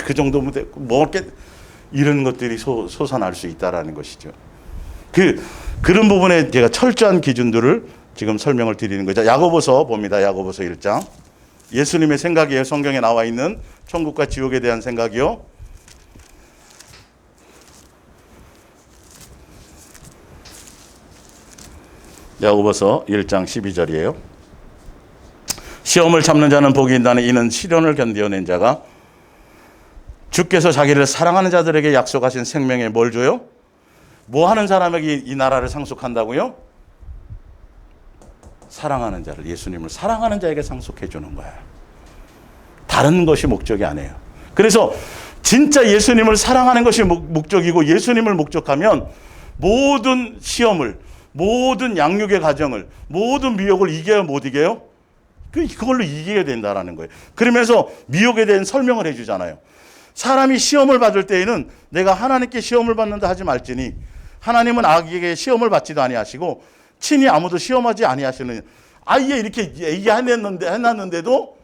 그 정도 못했고, 이런 것들이 솟아날 수 있다라는 것이죠. 그런 부분에 제가 철저한 기준들을 지금 설명을 드리는 거죠. 야고보서 봅니다. 야고보서 1장. 예수님의 생각이에요. 성경에 나와 있는 천국과 지옥에 대한 생각이요. 야고보서 1장 12절이에요. 시험을 참는 자는 복이 있나니 이는 시련을 견뎌낸 자가 주께서 자기를 사랑하는 자들에게 약속하신 생명에 뭘 줘요? 뭐 하는 사람에게 이 나라를 상속한다고요? 사랑하는 자를, 예수님을 사랑하는 자에게 상속해 주는 거예요. 다른 것이 목적이 아니에요. 그래서 진짜 예수님을 사랑하는 것이 목적이고, 예수님을 목적하면 모든 시험을, 모든 양육의 과정을, 모든 미혹을 이겨요, 못 이겨요? 그걸로 이기게 된다라는 거예요. 그러면서 미혹에 대한 설명을 해주잖아요. 사람이 시험을 받을 때에는 내가 하나님께 시험을 받는다 하지 말지니 하나님은 악에게 시험을 받지도 아니하시고 친히 아무도 시험하지 아니하시는, 아예 이렇게 해놨는데도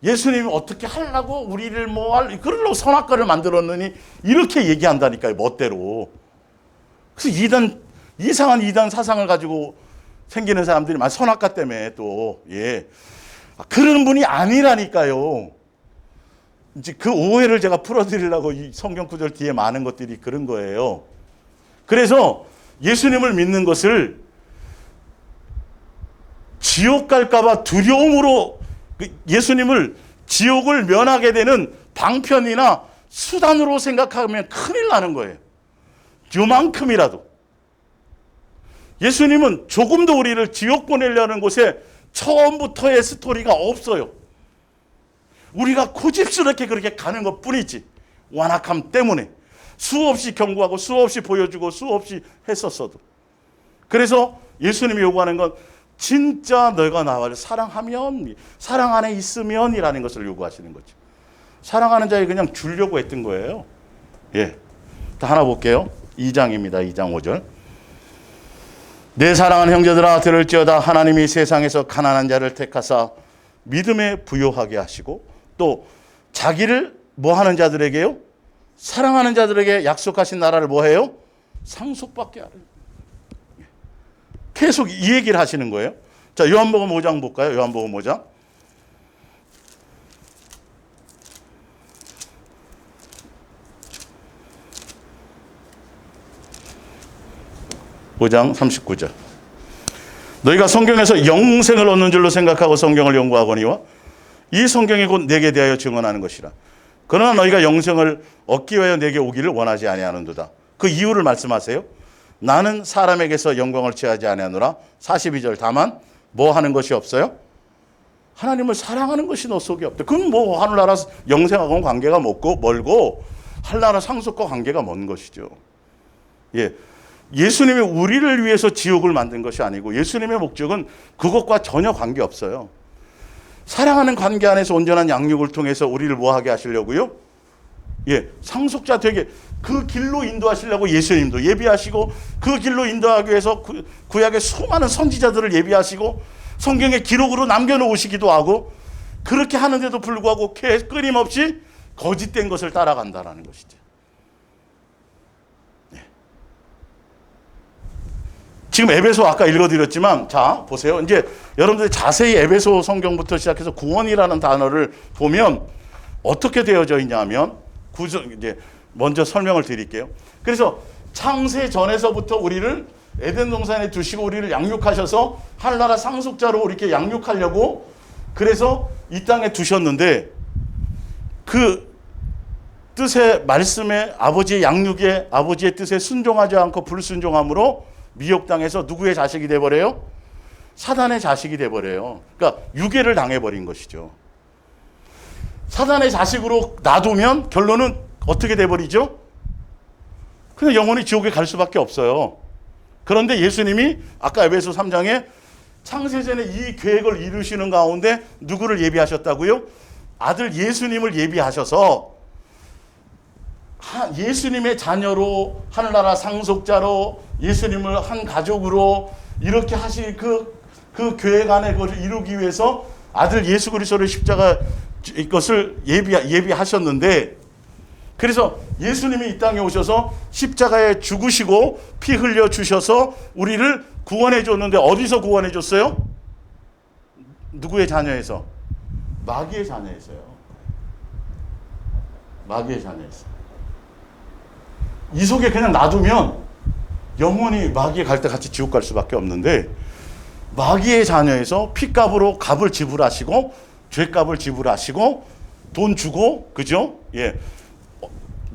예수님이 어떻게 하려고 우리를 그러려고 선악과를 만들었느니 이렇게 얘기한다니까요, 멋대로. 그래서 이상한 이단 사상을 가지고 생기는 사람들이 많아요. 선악과 때문에 또. 그런 분이 아니라니까요. 이제 그 오해를 제가 풀어드리려고 이 성경 구절 뒤에 많은 것들이 그런 거예요. 그래서 예수님을 믿는 것을 지옥 갈까봐 두려움으로, 예수님을 지옥을 면하게 되는 방편이나 수단으로 생각하면 큰일 나는 거예요. 요만큼이라도. 예수님은 조금도 우리를 지옥 보내려는 곳에 처음부터의 스토리가 없어요. 우리가 고집스럽게 그렇게 가는 것 뿐이지, 완악함 때문에 수없이 경고하고 수없이 보여주고 수없이 했었어도. 그래서 예수님이 요구하는 건 진짜 너희가 나를 사랑하면, 사랑 안에 있으면 이라는 것을 요구하시는 거죠. 사랑하는 자에 그냥 주려고 했던 거예요. 하나 볼게요. 2장입니다. 2장 5절. 내 사랑하는 형제들아 들을지어다. 하나님이 세상에서 가난한 자를 택하사 믿음에 부요하게 하시고 또 자기를 뭐 하는 자들에게요? 사랑하는 자들에게 약속하신 나라를 뭐 해요? 상속받게 하래요. 계속 이 얘기를 하시는 거예요. 자, 요한복음 5장 볼까요? 요한복음 5장. (5장) 39절. 너희가 성경에서 영생을 얻는 줄로 생각하고 성경을 연구하거니와 이 성경이 곧 내게 대하여 증언하는 것이라. 그러나 너희가 영생을 얻기 위하여 내게 오기를 원하지 아니하는도다. 그 이유를 말씀하세요. 나는 사람에게서 영광을 취하지 아니하노라. 42절. 다만 뭐 하는 것이 없어요? 하나님을 사랑하는 것이 너 속에 없다. 그럼 뭐 하늘나라 영생하고는 관계가 멀고 하늘나라 상속과 관계가 먼 것이죠. 예수님이 우리를 위해서 지옥을 만든 것이 아니고 예수님의 목적은 그것과 전혀 관계없어요. 사랑하는 관계 안에서 온전한 양육을 통해서 우리를 뭐하게 하시려고요? 상속자 되게 그 길로 인도하시려고 예수님도 예비하시고, 그 길로 인도하기 위해서 구약의 수많은 선지자들을 예비하시고 성경에 기록으로 남겨놓으시기도 하고, 그렇게 하는데도 불구하고 끊임없이 거짓된 것을 따라간다라는 것이죠. 지금 에베소 아까 읽어드렸지만, 자 보세요. 이제 여러분들이 자세히 에베소 성경부터 시작해서 구원이라는 단어를 보면 어떻게 되어져 있냐면, 이제 먼저 설명을 드릴게요. 그래서 창세 전에서부터 우리를 에덴 동산에 두시고 우리를 양육하셔서 하늘나라 상속자로 이렇게 양육하려고 그래서 이 땅에 두셨는데, 그 뜻의 말씀에 아버지의 양육에 아버지의 뜻에 순종하지 않고 불순종함으로 미혹당해서 누구의 자식이 돼버려요? 사단의 자식이 돼버려요. 그러니까 유괴를 당해버린 것이죠. 사단의 자식으로 놔두면 결론은 어떻게 돼버리죠? 그냥 영원히 지옥에 갈 수밖에 없어요. 그런데 예수님이 아까 에베소 3장에 창세전에 이 계획을 이루시는 가운데 누구를 예비하셨다고요? 아들 예수님을 예비하셔서 예수님의 자녀로, 하늘나라 상속자로, 예수님을 한 가족으로 이렇게 하신 그 계획 안에 그것을 이루기 위해서 아들 예수 그리스도를 십자가 이것을 예비하셨는데, 그래서 예수님이 이 땅에 오셔서 십자가에 죽으시고 피 흘려 주셔서 우리를 구원해 줬는데, 어디서 구원해 줬어요? 누구의 자녀에서? 마귀의 자녀에서요. 마귀의 자녀에서. 이 속에 그냥 놔두면 영원히 마귀에 갈 때 같이 지옥 갈 수밖에 없는데, 마귀의 자녀에서 피값으로 값을 지불하시고 죄값을 지불하시고 돈 주고, 그죠? 예.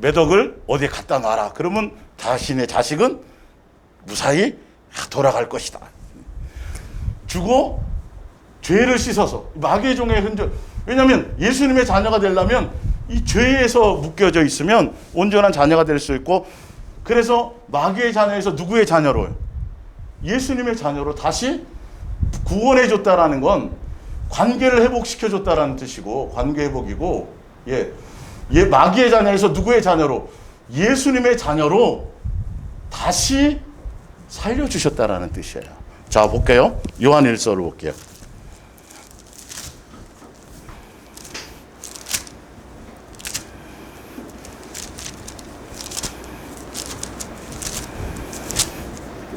몇 억을 어디에 갖다 놔라. 그러면 자신의 자식은 무사히 돌아갈 것이다. 주고 죄를 씻어서, 마귀의 종의 흔적. 왜냐하면 예수님의 자녀가 되려면 이 죄에서 묶여져 있으면 온전한 자녀가 될 수 있고, 그래서 마귀의 자녀에서 누구의 자녀로요? 예수님의 자녀로 다시 구원해 줬다라는 건 관계를 회복시켜 줬다라는 뜻이고, 관계 회복이고, 마귀의 자녀에서 누구의 자녀로? 예수님의 자녀로 다시 살려주셨다라는 뜻이에요. 자, 볼게요. 요한 1서를 볼게요.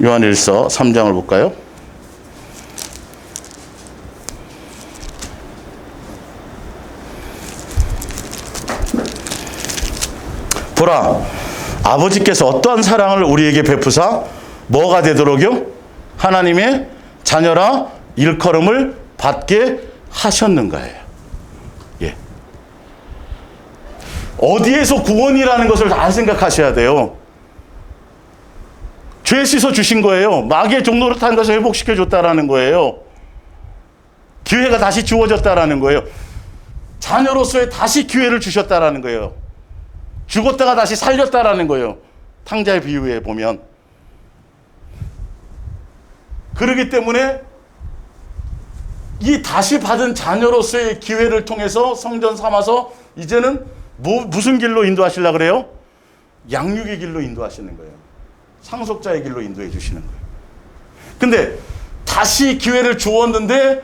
요한 1서 3장을 볼까요? 보라, 아버지께서 어떠한 사랑을 우리에게 베푸사 뭐가 되도록요? 하나님의 자녀라 일컬음을 받게 하셨는가예요. 예. 어디에서 구원이라는 것을 잘 생각하셔야 돼요. 죄 씻어 주신 거예요. 마귀의 종노릇 한 것을 회복시켜 줬다라는 거예요. 기회가 다시 주어졌다라는 거예요. 자녀로서의 다시 기회를 주셨다라는 거예요. 죽었다가 다시 살렸다라는 거예요. 탕자의 비유에 보면. 그렇기 때문에 이 다시 받은 자녀로서의 기회를 통해서 성전 삼아서 이제는 무슨 길로 인도하시려고 그래요? 양육의 길로 인도하시는 거예요. 상속자의 길로 인도해 주시는 거예요. 근데 다시 기회를 주었는데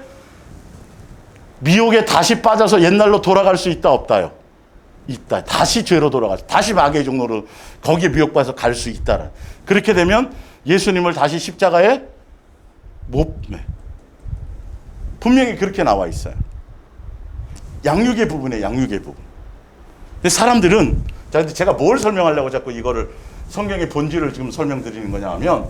미혹에 다시 빠져서 옛날로 돌아갈 수 있다 없다요? 있다. 다시 죄로 돌아가서 다시 마귀의 종로로 거기에 미혹받아서 갈 수 있다. 그렇게 되면 예수님을 다시 십자가에 분명히 그렇게 나와 있어요. 양육의 부분에 양육의 부분. 근데 사람들은, 제가 뭘 설명하려고 자꾸 이거를 성경의 본질을 지금 설명드리는 거냐 하면,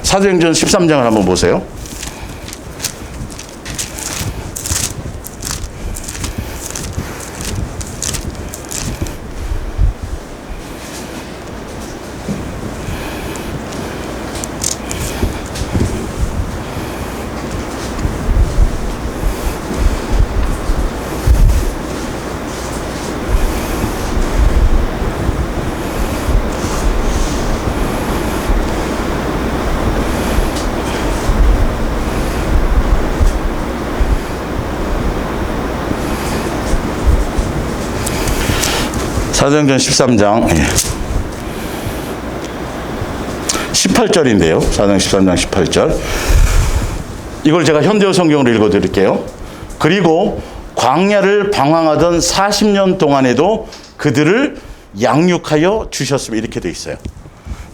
사도행전 13장을 한번 보세요. 사도행전 13장 18절인데요. 사도행전 13장 18절. 이걸 제가 현대어 성경으로 읽어드릴게요. 그리고 광야를 방황하던 40년 동안에도 그들을 양육하여 주셨으며, 이렇게 돼 있어요.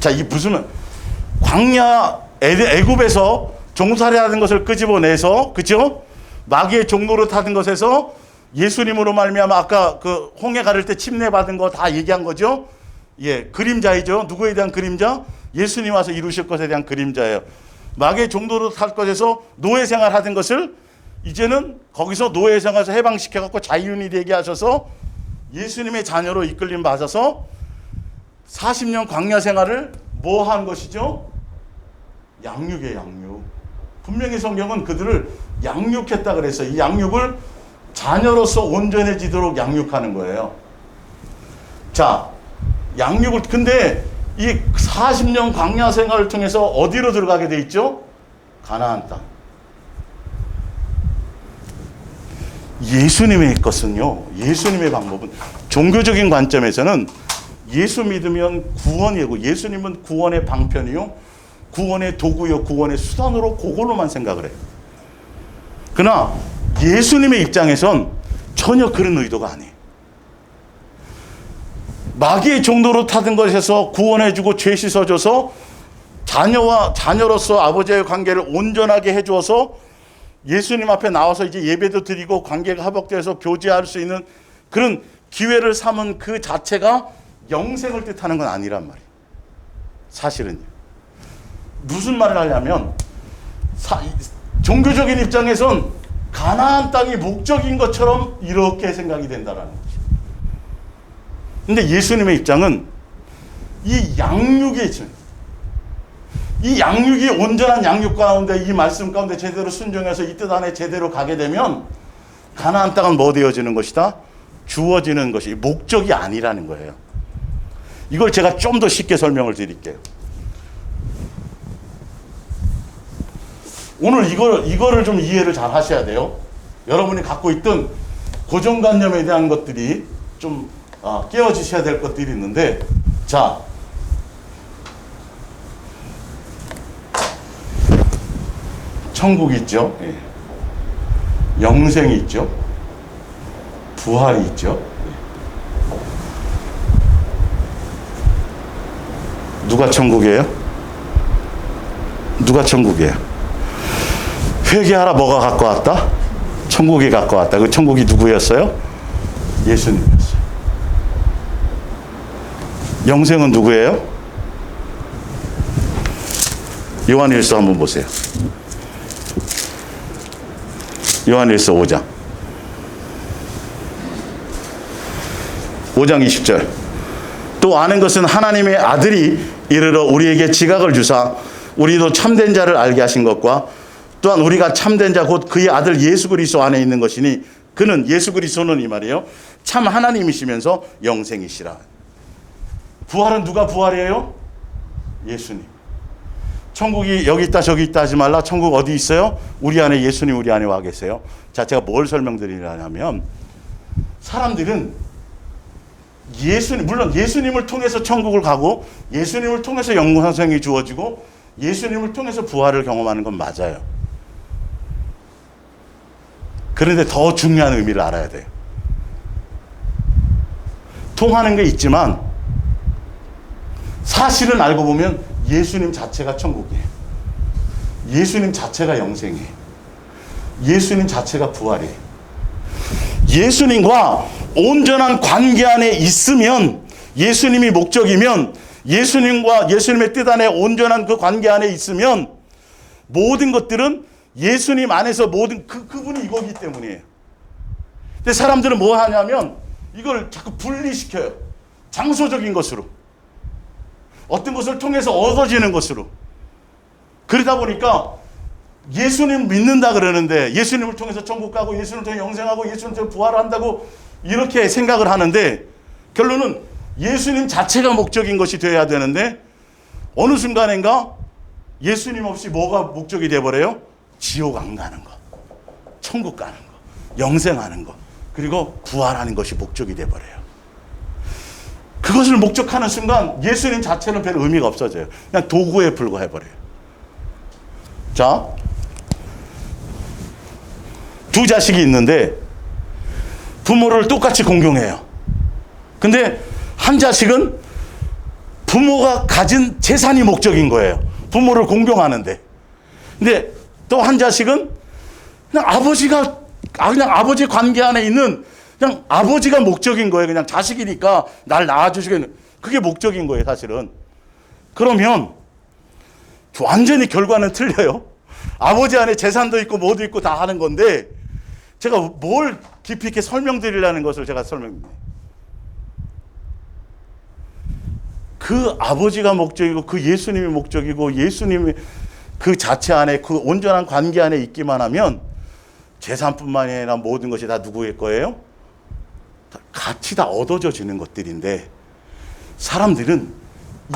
자, 이 무슨 광야 애굽에서 종살이하는 것을 끄집어내서, 그죠? 마귀의 종노릇 하던 것에서 예수님으로 말미암아 아까 그 홍해 가를 때 침례 받은 거 다 얘기한 거죠. 예, 그림자이죠. 누구에 대한 그림자? 예수님 와서 이루실 것에 대한 그림자예요. 마귀의 종노릇 할 것에서 노예 생활 하던 것을 이제는 거기서 노예 생활에서 해방시켜 갖고 자유인이 되게 하셔서 예수님의 자녀로 이끌림 받아서 40년 광야 생활을 뭐 한 것이죠? 양육이에요, 양육. 분명히 성경은 그들을 양육했다 그래서 이 양육을 자녀로서 온전해지도록 양육하는 거예요. 자, 양육을, 근데 이 40년 광야 생활을 통해서 어디로 들어가게 돼 있죠? 가나안 땅. 예수님의 것은요, 예수님의 방법은 종교적인 관점에서는 예수 믿으면 구원이고 예수님은 구원의 방편이요, 구원의 도구요, 구원의 수단으로 그걸로만 생각을 해요. 그러나 예수님의 입장에선 전혀 그런 의도가 아니에요. 마귀의 종도로 타던 것에서 구원해주고 죄 씻어줘서 자녀로서 아버지의 관계를 온전하게 해주어서 예수님 앞에 나와서 이제 예배도 드리고 관계가 화복돼서 교제할 수 있는 그런 기회를 삼은 그 자체가 영생을 뜻하는 건 아니란 말이에요. 사실은요. 무슨 말을 하냐면 종교적인 입장에선 가나안 땅이 목적인 것처럼 이렇게 생각이 된다라는 거죠. 근데 예수님의 입장은 이 양육이 온전한 양육 가운데 이 말씀 가운데 제대로 순종해서 이 뜻 안에 제대로 가게 되면 가나안 땅은 뭐 되어지는 것이다? 주어지는 것이 목적이 아니라는 거예요. 이걸 제가 좀 더 쉽게 설명을 드릴게요. 오늘 이거를 좀 이해를 잘 하셔야 돼요. 여러분이 갖고 있던 고정관념에 대한 것들이 좀 깨어지셔야 될 것들이 있는데, 자, 천국이 있죠. 예. 영생이 있죠. 부활이 있죠. 누가 천국이에요? 누가 천국이에요? 회개하라 뭐가 갖고 왔다? 천국이 갖고 왔다. 그 천국이 누구였어요? 예수님이었어요. 영생은 누구예요? 요한일서 한번 보세요. 요한일서 5장 20절. 또 아는 것은 하나님의 아들이 이르러 우리에게 지각을 주사 우리도 참된 자를 알게 하신 것과 또한 우리가 참된 자 곧 그의 아들 예수 그리스도 안에 있는 것이니 그는, 예수 그리스도는 이 말이에요, 참 하나님이시면서 영생이시라. 부활은 누가 부활이에요? 예수님. 천국이 여기 있다 저기 있다 하지 말라. 천국 어디 있어요? 우리 안에, 예수님 우리 안에 와 계세요. 자, 제가 뭘 설명드리려냐면, 사람들은 물론 예수님을 통해서 천국을 가고 예수님을 통해서 영생이 주어지고 예수님을 통해서 부활을 경험하는 건 맞아요. 그런데 더 중요한 의미를 알아야 돼요. 통하는 게 있지만 사실은 알고 보면 예수님 자체가 천국이에요. 예수님 자체가 영생이에요. 예수님 자체가 부활이에요. 예수님과 온전한 관계 안에 있으면, 예수님이 목적이면, 예수님과 예수님의 뜻 안에 온전한 그 관계 안에 있으면 모든 것들은 예수님 안에서 모든 그분이 이거기 때문이에요. 근데 사람들은 뭐 하냐면 이걸 자꾸 분리시켜요. 장소적인 것으로, 어떤 것을 통해서 얻어지는 것으로. 그러다 보니까 예수님 믿는다 그러는데 예수님을 통해서 천국 가고 예수님을 통해 영생하고 예수님을 통해 부활한다고 이렇게 생각을 하는데, 결론은 예수님 자체가 목적인 것이 되어야 되는데 어느 순간인가 예수님 없이 뭐가 목적이 되어버려요? 지옥 안 가는 거, 천국 가는 거, 영생하는 거, 그리고 부활하는 것이 목적이 되어버려요. 그것을 목적하는 순간 예수님 자체는 별 의미가 없어져요. 그냥 도구에 불과해버려요. 자, 두 자식이 있는데 부모를 똑같이 공경해요. 근데 한 자식은 부모가 가진 재산이 목적인 거예요. 부모를 공경하는데. 근데 또 한 자식은 그냥 아버지 관계 안에 있는 그냥 아버지가 목적인 거예요. 그냥 자식이니까 날 낳아주시겠는, 그게 목적인 거예요, 사실은. 그러면 완전히 결과는 틀려요. 아버지 안에 재산도 있고 뭐도 있고 다 하는 건데, 제가 뭘 깊이 있게 설명드리려는 것을 제가 그 아버지가 목적이고 그 예수님이 목적이고 예수님이 그 자체 안에 그 온전한 관계 안에 있기만 하면 재산뿐만이 아니라 모든 것이 다 누구의 거예요? 같이 다 얻어져지는 것들인데 사람들은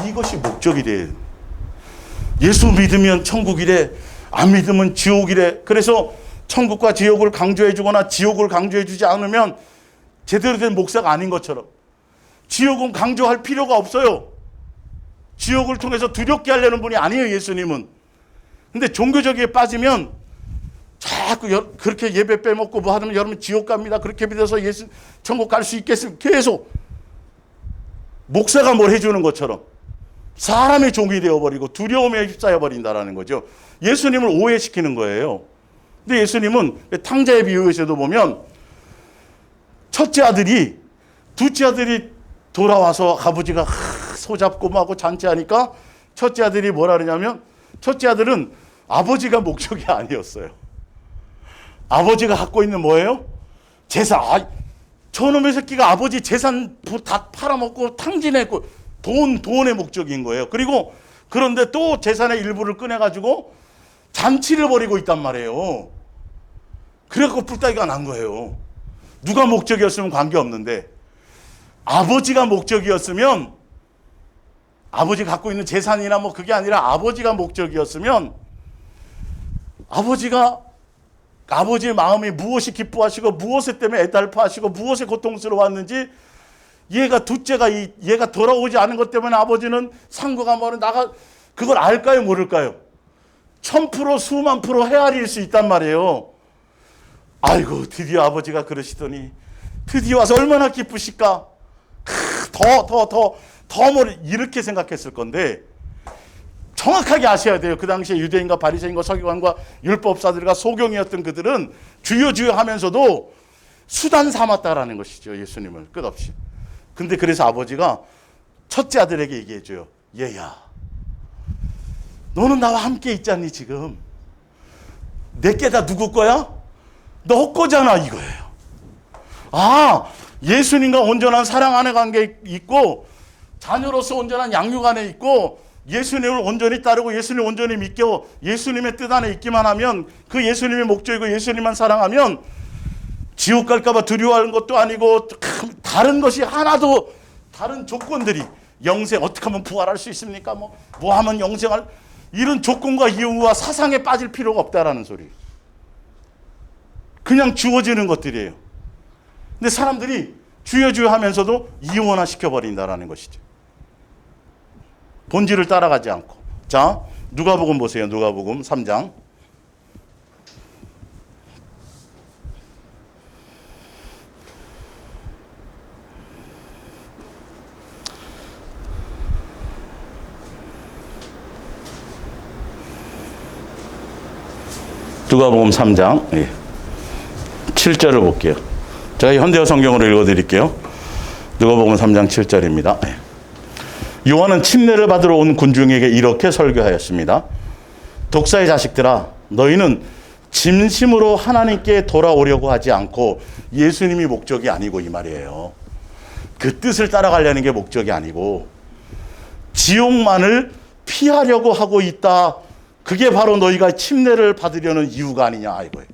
이것이 목적이 돼요. 예수 믿으면 천국이래, 안 믿으면 지옥이래. 그래서 천국과 지옥을 강조해 주거나 지옥을 강조해 주지 않으면 제대로 된 목사가 아닌 것처럼 지옥은 강조할 필요가 없어요. 지옥을 통해서 두렵게 하려는 분이 아니에요, 예수님은. 근데 종교적에 빠지면 자꾸 그렇게 예배 빼먹고 뭐 하면 여러분 지옥 갑니다. 그렇게 믿어서 예수 천국 갈 수 있겠습니까? 계속 목사가 뭘 해주는 것처럼 사람의 종이 되어버리고 두려움에 휩싸여 버린다라는 거죠. 예수님을 오해시키는 거예요. 근데 예수님은 탕자의 비유에서도 보면 첫째 아들이 둘째 아들이 돌아와서 아버지가 소잡고 하고 잔치하니까 첫째 아들이 뭐라 그러냐면 첫째 아들은 아버지가 목적이 아니었어요. 아버지가 갖고 있는 뭐예요? 재산. 저놈의 새끼가 아버지 재산 다 팔아먹고 탕진했고 돈의 목적인 거예요. 그리고 그런데 또 재산의 일부를 꺼내가지고 잔치를 벌이고 있단 말이에요. 그래갖고 뿔따기가 난 거예요. 누가 목적이었으면 관계없는데 아버지가 목적이었으면 아버지 갖고 있는 재산이나 뭐 그게 아니라 아버지가 목적이었으면 아버지의 마음이 무엇이 기뻐하시고 무엇에 때문에 애달파하시고 무엇에 고통스러웠는지 얘가 돌아오지 않은 것 때문에 아버지는 상고가 뭐는 그걸 알까요 모를까요? 1000% 수만 프로 헤아릴 수 있단 말이에요. 아이고 드디어 아버지가 그러시더니 드디어 와서 얼마나 기쁘실까? 더 이렇게 생각했을 건데 정확하게 아셔야 돼요. 그 당시에 유대인과 바리새인과 서기관과 율법사들과 소경이었던 그들은 주여 하면서도 수단 삼았다라는 것이죠. 예수님을 끝없이. 근데 그래서 아버지가 첫째 아들에게 얘기해줘요. 얘야, 너는 나와 함께 있잖니 지금. 내게 다 누구 거야? 너 거잖아 이거예요. 예수님과 온전한 사랑 안에 관계 있고 자녀로서 온전한 양육 안에 있고 예수님을 온전히 따르고 예수님을 온전히 믿고 예수님의 뜻 안에 있기만 하면 그 예수님의 목적이고 예수님만 사랑하면 지옥 갈까 봐 두려워하는 것도 아니고 다른 것이 하나도 다른 조건들이 영생 어떻게 하면 부활할 수 있습니까? 뭐 하면 영생할 이런 조건과 이유와 사상에 빠질 필요가 없다라는 소리. 그냥 주어지는 것들이에요. 근데 사람들이 주여 하면서도 이원화 시켜버린다라는 것이죠. 본질을 따라가지 않고. 자, 누가복음 보세요. 누가복음 3장. 누가복음 3장 7절을 볼게요. 제가 현대어 성경으로 읽어드릴게요. 누가복음 3장 7절입니다. 요한은 침례를 받으러 온 군중에게 이렇게 설교하였습니다. 독사의 자식들아, 너희는 진심으로 하나님께 돌아오려고 하지 않고 예수님이 목적이 아니고 이 말이에요. 그 뜻을 따라가려는 게 목적이 아니고 지옥만을 피하려고 하고 있다. 그게 바로 너희가 침례를 받으려는 이유가 아니냐 이거예요.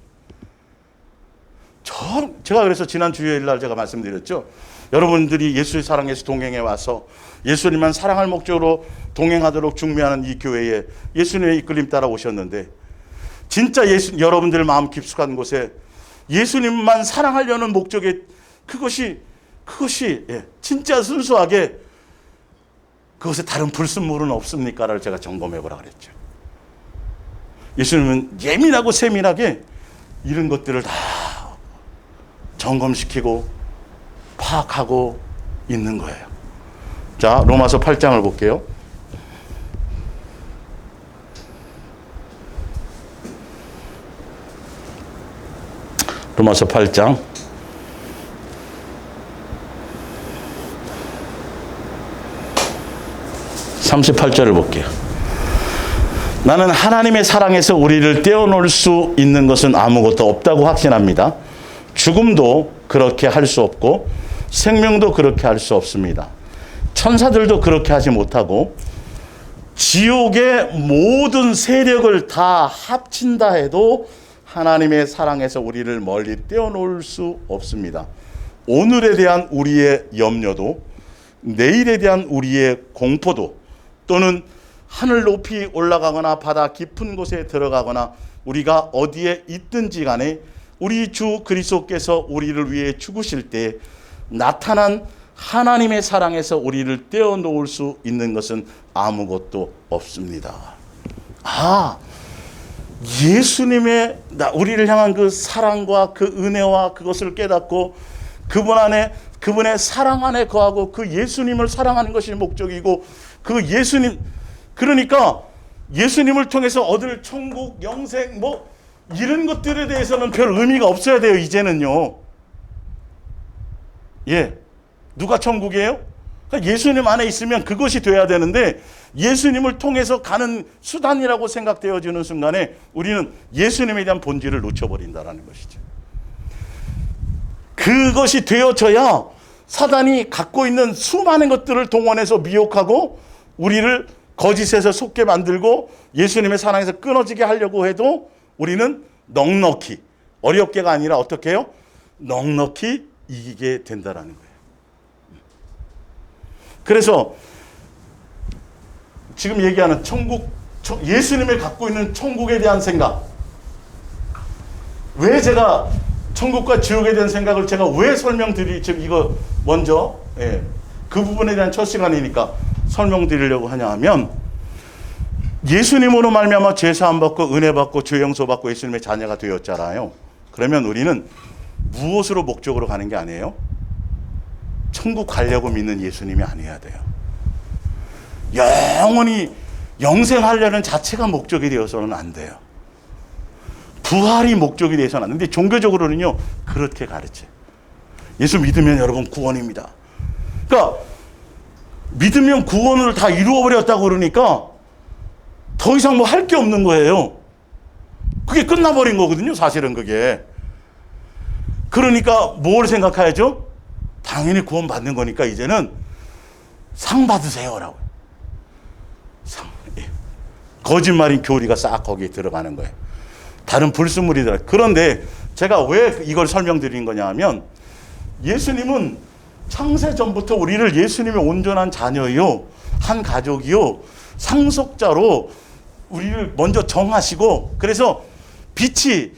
제가 그래서 지난 주일날 날 제가 말씀드렸죠. 여러분들이 예수의 사랑에서 동행해 와서 예수님만 사랑할 목적으로 동행하도록 중매하는 이 교회에 예수님의 이끌림 따라 오셨는데 진짜 여러분들 마음 깊숙한 곳에 예수님만 사랑하려는 목적에 그것이 진짜 순수하게 그것에 다른 불순물은 없습니까를 제가 점검해 보라 그랬죠. 예수님은 예민하고 세밀하게 이런 것들을 다 점검시키고 파악하고 있는 거예요. 자, 로마서 8장을 볼게요. 로마서 8장 38절을 볼게요. 나는 하나님의 사랑에서 우리를 떼어놓을 수 있는 것은 아무것도 없다고 확신합니다. 죽음도 그렇게 할 수 없고 생명도 그렇게 할 수 없습니다. 천사들도 그렇게 하지 못하고 지옥의 모든 세력을 다 합친다 해도 하나님의 사랑에서 우리를 멀리 떼어놓을 수 없습니다. 오늘에 대한 우리의 염려도, 내일에 대한 우리의 공포도, 또는 하늘 높이 올라가거나 바다 깊은 곳에 들어가거나 우리가 어디에 있든지 간에 우리 주 그리스도께서 우리를 위해 죽으실 때 나타난 하나님의 사랑에서 우리를 떼어놓을 수 있는 것은 아무것도 없습니다. 예수님의 우리를 향한 그 사랑과 그 은혜와 그것을 깨닫고 그분 안에, 그분의 사랑 안에 거하고 그 예수님을 사랑하는 것이 목적이고, 그 예수님, 그러니까 예수님을 통해서 얻을 천국, 영생, 이런 것들에 대해서는 별 의미가 없어야 돼요, 이제는요. 누가 천국이에요? 그러니까 예수님 안에 있으면 그것이 돼야 되는데, 예수님을 통해서 가는 수단이라고 생각되어지는 순간에 우리는 예수님에 대한 본질을 놓쳐버린다는 것이죠. 그것이 되어져야 사단이 갖고 있는 수많은 것들을 동원해서 미혹하고 우리를 거짓에서 속게 만들고 예수님의 사랑에서 끊어지게 하려고 해도 우리는 넉넉히, 어렵게가 아니라 어떻게 해요? 넉넉히 이기게 된다는 거예요. 그래서 지금 얘기하는 천국, 예수님이 갖고 있는 천국에 대한 생각, 왜 제가 천국과 지옥에 대한 생각을 제가 왜 지금 이거 먼저 그 부분에 대한 첫 시간이니까 설명드리려고 하냐 하면, 예수님으로 말미암아 죄 사함 받고 은혜 받고 죄 용서 받고 예수님의 자녀가 되었잖아요. 그러면 우리는 무엇으로 목적으로 가는 게 아니에요? 천국 가려고 믿는 예수님이 아니어야 돼요. 영원히 영생하려는 자체가 목적이 되어서는 안 돼요. 부활이 목적이 되어서는 안 되는데, 종교적으로는요 그렇게 가르쳐요. 예수 믿으면 여러분 구원입니다. 그러니까 믿으면 구원을 다 이루어버렸다고 그러니까 더 이상 할 게 없는 거예요. 그게 끝나버린 거거든요, 사실은 그게. 그러니까 뭘 생각해야죠? 당연히 구원 받는 거니까 이제는 상 받으세요라고. 거짓말인 교리가 싹 거기에 들어가는 거예요. 다른 불순물이 들어가요. 그런데 제가 왜 이걸 설명드린 거냐 하면, 예수님은 창세 전부터 우리를 예수님의 온전한 자녀요, 한 가족이요, 상속자로 우리를 먼저 정하시고, 그래서 빛이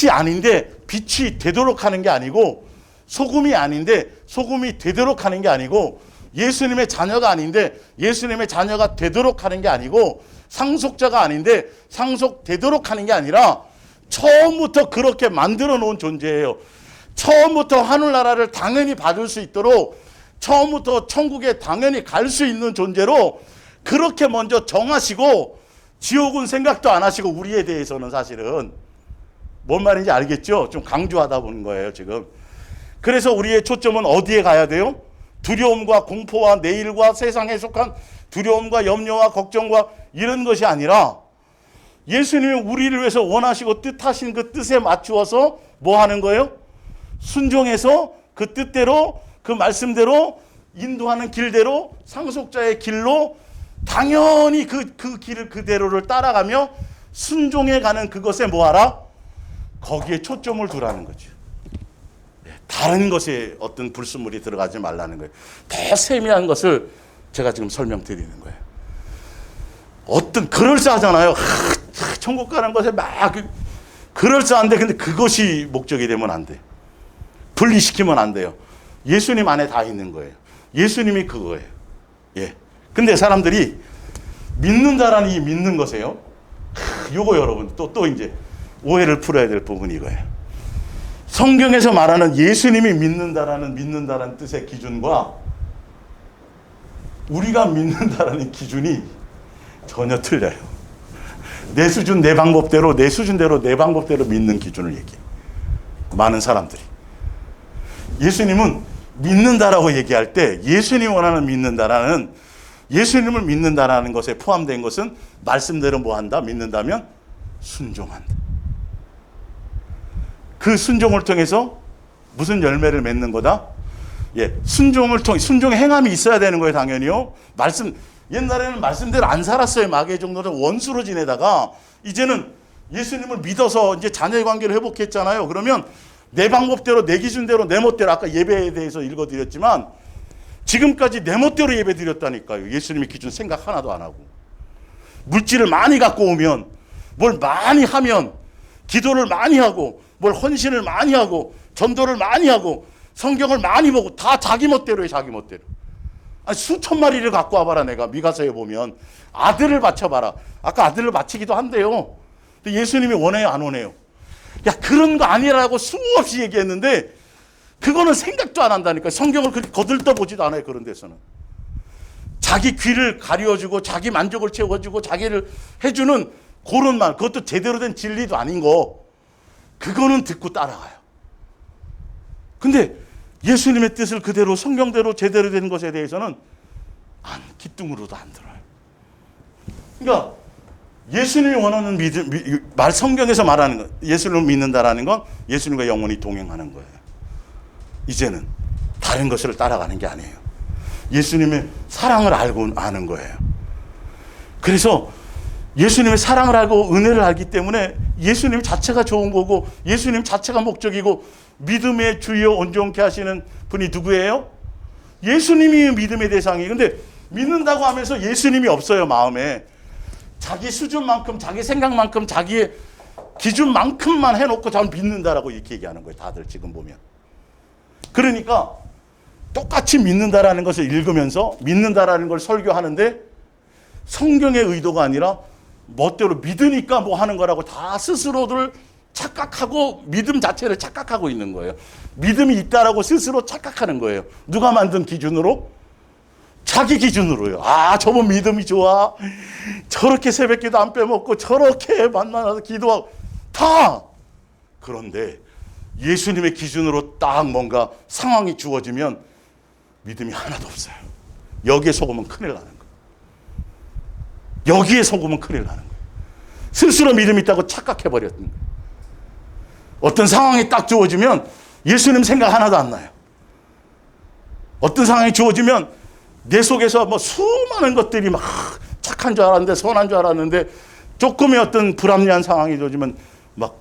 아닌데 빛이 되도록 하는 게 아니고, 소금이 아닌데 소금이 되도록 하는 게 아니고, 예수님의 자녀가 아닌데 예수님의 자녀가 되도록 하는 게 아니고, 상속자가 아닌데 상속되도록 하는 게 아니라 처음부터 그렇게 만들어 놓은 존재예요. 처음부터 하늘나라를 당연히 받을 수 있도록, 처음부터 천국에 당연히 갈 수 있는 존재로 그렇게 먼저 정하시고, 지옥은 생각도 안 하시고, 우리에 대해서는 사실은 뭔 말인지 알겠죠? 좀 강조하다 보는 거예요 지금. 그래서 우리의 초점은 어디에 가야 돼요? 두려움과 공포와 내일과 세상에 속한 두려움과 염려와 걱정과 이런 것이 아니라, 예수님이 우리를 위해서 원하시고 뜻하신 그 뜻에 맞추어서 뭐 하는 거예요? 순종해서 그 뜻대로, 그 말씀대로, 인도하는 길대로, 상속자의 길로 당연히 그 길을 그대로를 따라가며 순종해 가는 그것에 뭐하라? 거기에 초점을 두라는 거죠. 다른 것에 어떤 불순물이 들어가지 말라는 거예요. 더 세미한 것을 제가 지금 설명드리는 거예요. 어떤 그럴싸하잖아요. 천국 가는 것에 막 그럴싸한데, 근데 그것이 목적이 되면 안 돼. 분리시키면 안 돼요. 예수님 안에 다 있는 거예요. 예수님이 그거예요. 근데 사람들이 믿는다라는 이 믿는 것이에요. 요거 여러분 또 이제 오해를 풀어야 될 부분이 이거예요. 성경에서 말하는 예수님이 믿는다라는 뜻의 기준과 우리가 믿는다라는 기준이 전혀 틀려요. 내 수준, 내 방법대로, 내 수준대로, 내 방법대로 믿는 기준을 얘기해요. 많은 사람들이. 예수님은 믿는다라고 얘기할 때, 예수님이 원하는 예수님을 믿는다라는 것에 포함된 것은 말씀대로 뭐 한다? 믿는다면 순종한다. 그 순종을 통해서 무슨 열매를 맺는 거다? 순종의 행함이 있어야 되는 거예요, 당연히요. 옛날에는 말씀대로 안 살았어요. 마귀의 종들은 원수로 지내다가 이제는 예수님을 믿어서 이제 자녀의 관계를 회복했잖아요. 그러면 내 방법대로, 내 기준대로, 내 멋대로, 아까 예배에 대해서 읽어드렸지만 지금까지 내 멋대로 예배 드렸다니까요. 예수님의 기준 생각 하나도 안 하고. 물질을 많이 갖고 오면, 뭘 많이 하면, 기도를 많이 하고, 뭘 헌신을 많이 하고, 전도를 많이 하고, 성경을 많이 보고, 다 자기 멋대로 해, 자기 멋대로. 아니, 수천 마리를 갖고 와봐라. 내가 미가서에 보면 아들을 바쳐봐라. 아까 아들을 바치기도 한대요. 근데 예수님이 원해요, 안 원해요? 야, 그런 거 아니라고 수없이 얘기했는데 그거는 생각도 안 한다니까. 성경을 그렇게 거들떠보지도 않아요. 그런 데서는 자기 귀를 가려주고 자기 만족을 채워주고 자기를 해주는 그런 말, 그것도 제대로 된 진리도 아닌 거, 그거는 듣고 따라가요. 근데 예수님의 뜻을 그대로 성경대로 제대로 된 것에 대해서는 기뚱으로도 안 들어요. 그러니까 예수님이 원하는 믿음, 성경에서 말하는 것, 예수님을 믿는다라는 건 예수님과 영원히 동행하는 거예요. 이제는 다른 것을 따라가는 게 아니에요. 예수님의 사랑을 알고 아는 거예요. 그래서 예수님의 사랑을 알고 은혜를 알기 때문에 예수님 자체가 좋은 거고 예수님 자체가 목적이고, 믿음의 주여 온전케 하시는 분이 누구예요? 예수님이 믿음의 대상이에요. 근데 믿는다고 하면서 예수님이 없어요, 마음에. 자기 수준만큼, 자기 생각만큼, 자기의 기준만큼만 해놓고 저는 믿는다라고 이렇게 얘기하는 거예요. 다들 지금 보면. 그러니까 똑같이 믿는다라는 것을 읽으면서 믿는다라는 걸 설교하는데 성경의 의도가 아니라 멋대로 믿으니까 뭐 하는 거라고 다 스스로들 착각하고 믿음 자체를 착각하고 있는 거예요. 믿음이 있다라고 스스로 착각하는 거예요. 누가 만든 기준으로? 자기 기준으로요. 아, 저분 믿음이 좋아. 저렇게 새벽기도 안 빼먹고 저렇게 만나서 기도하고 다. 그런데 예수님의 기준으로 딱 뭔가 상황이 주어지면 믿음이 하나도 없어요. 여기에 속으면 큰일 나는 거예요. 여기에 속으면 큰일 나는 거예요. 스스로 믿음이 있다고 착각해버렸던 거예요. 어떤 상황이 딱 주어지면 예수님 생각 하나도 안 나요. 어떤 상황이 주어지면 내 속에서 뭐 수많은 것들이 막 착한 줄 알았는데, 선한 줄 알았는데, 조금의 어떤 불합리한 상황이 주어지면 막,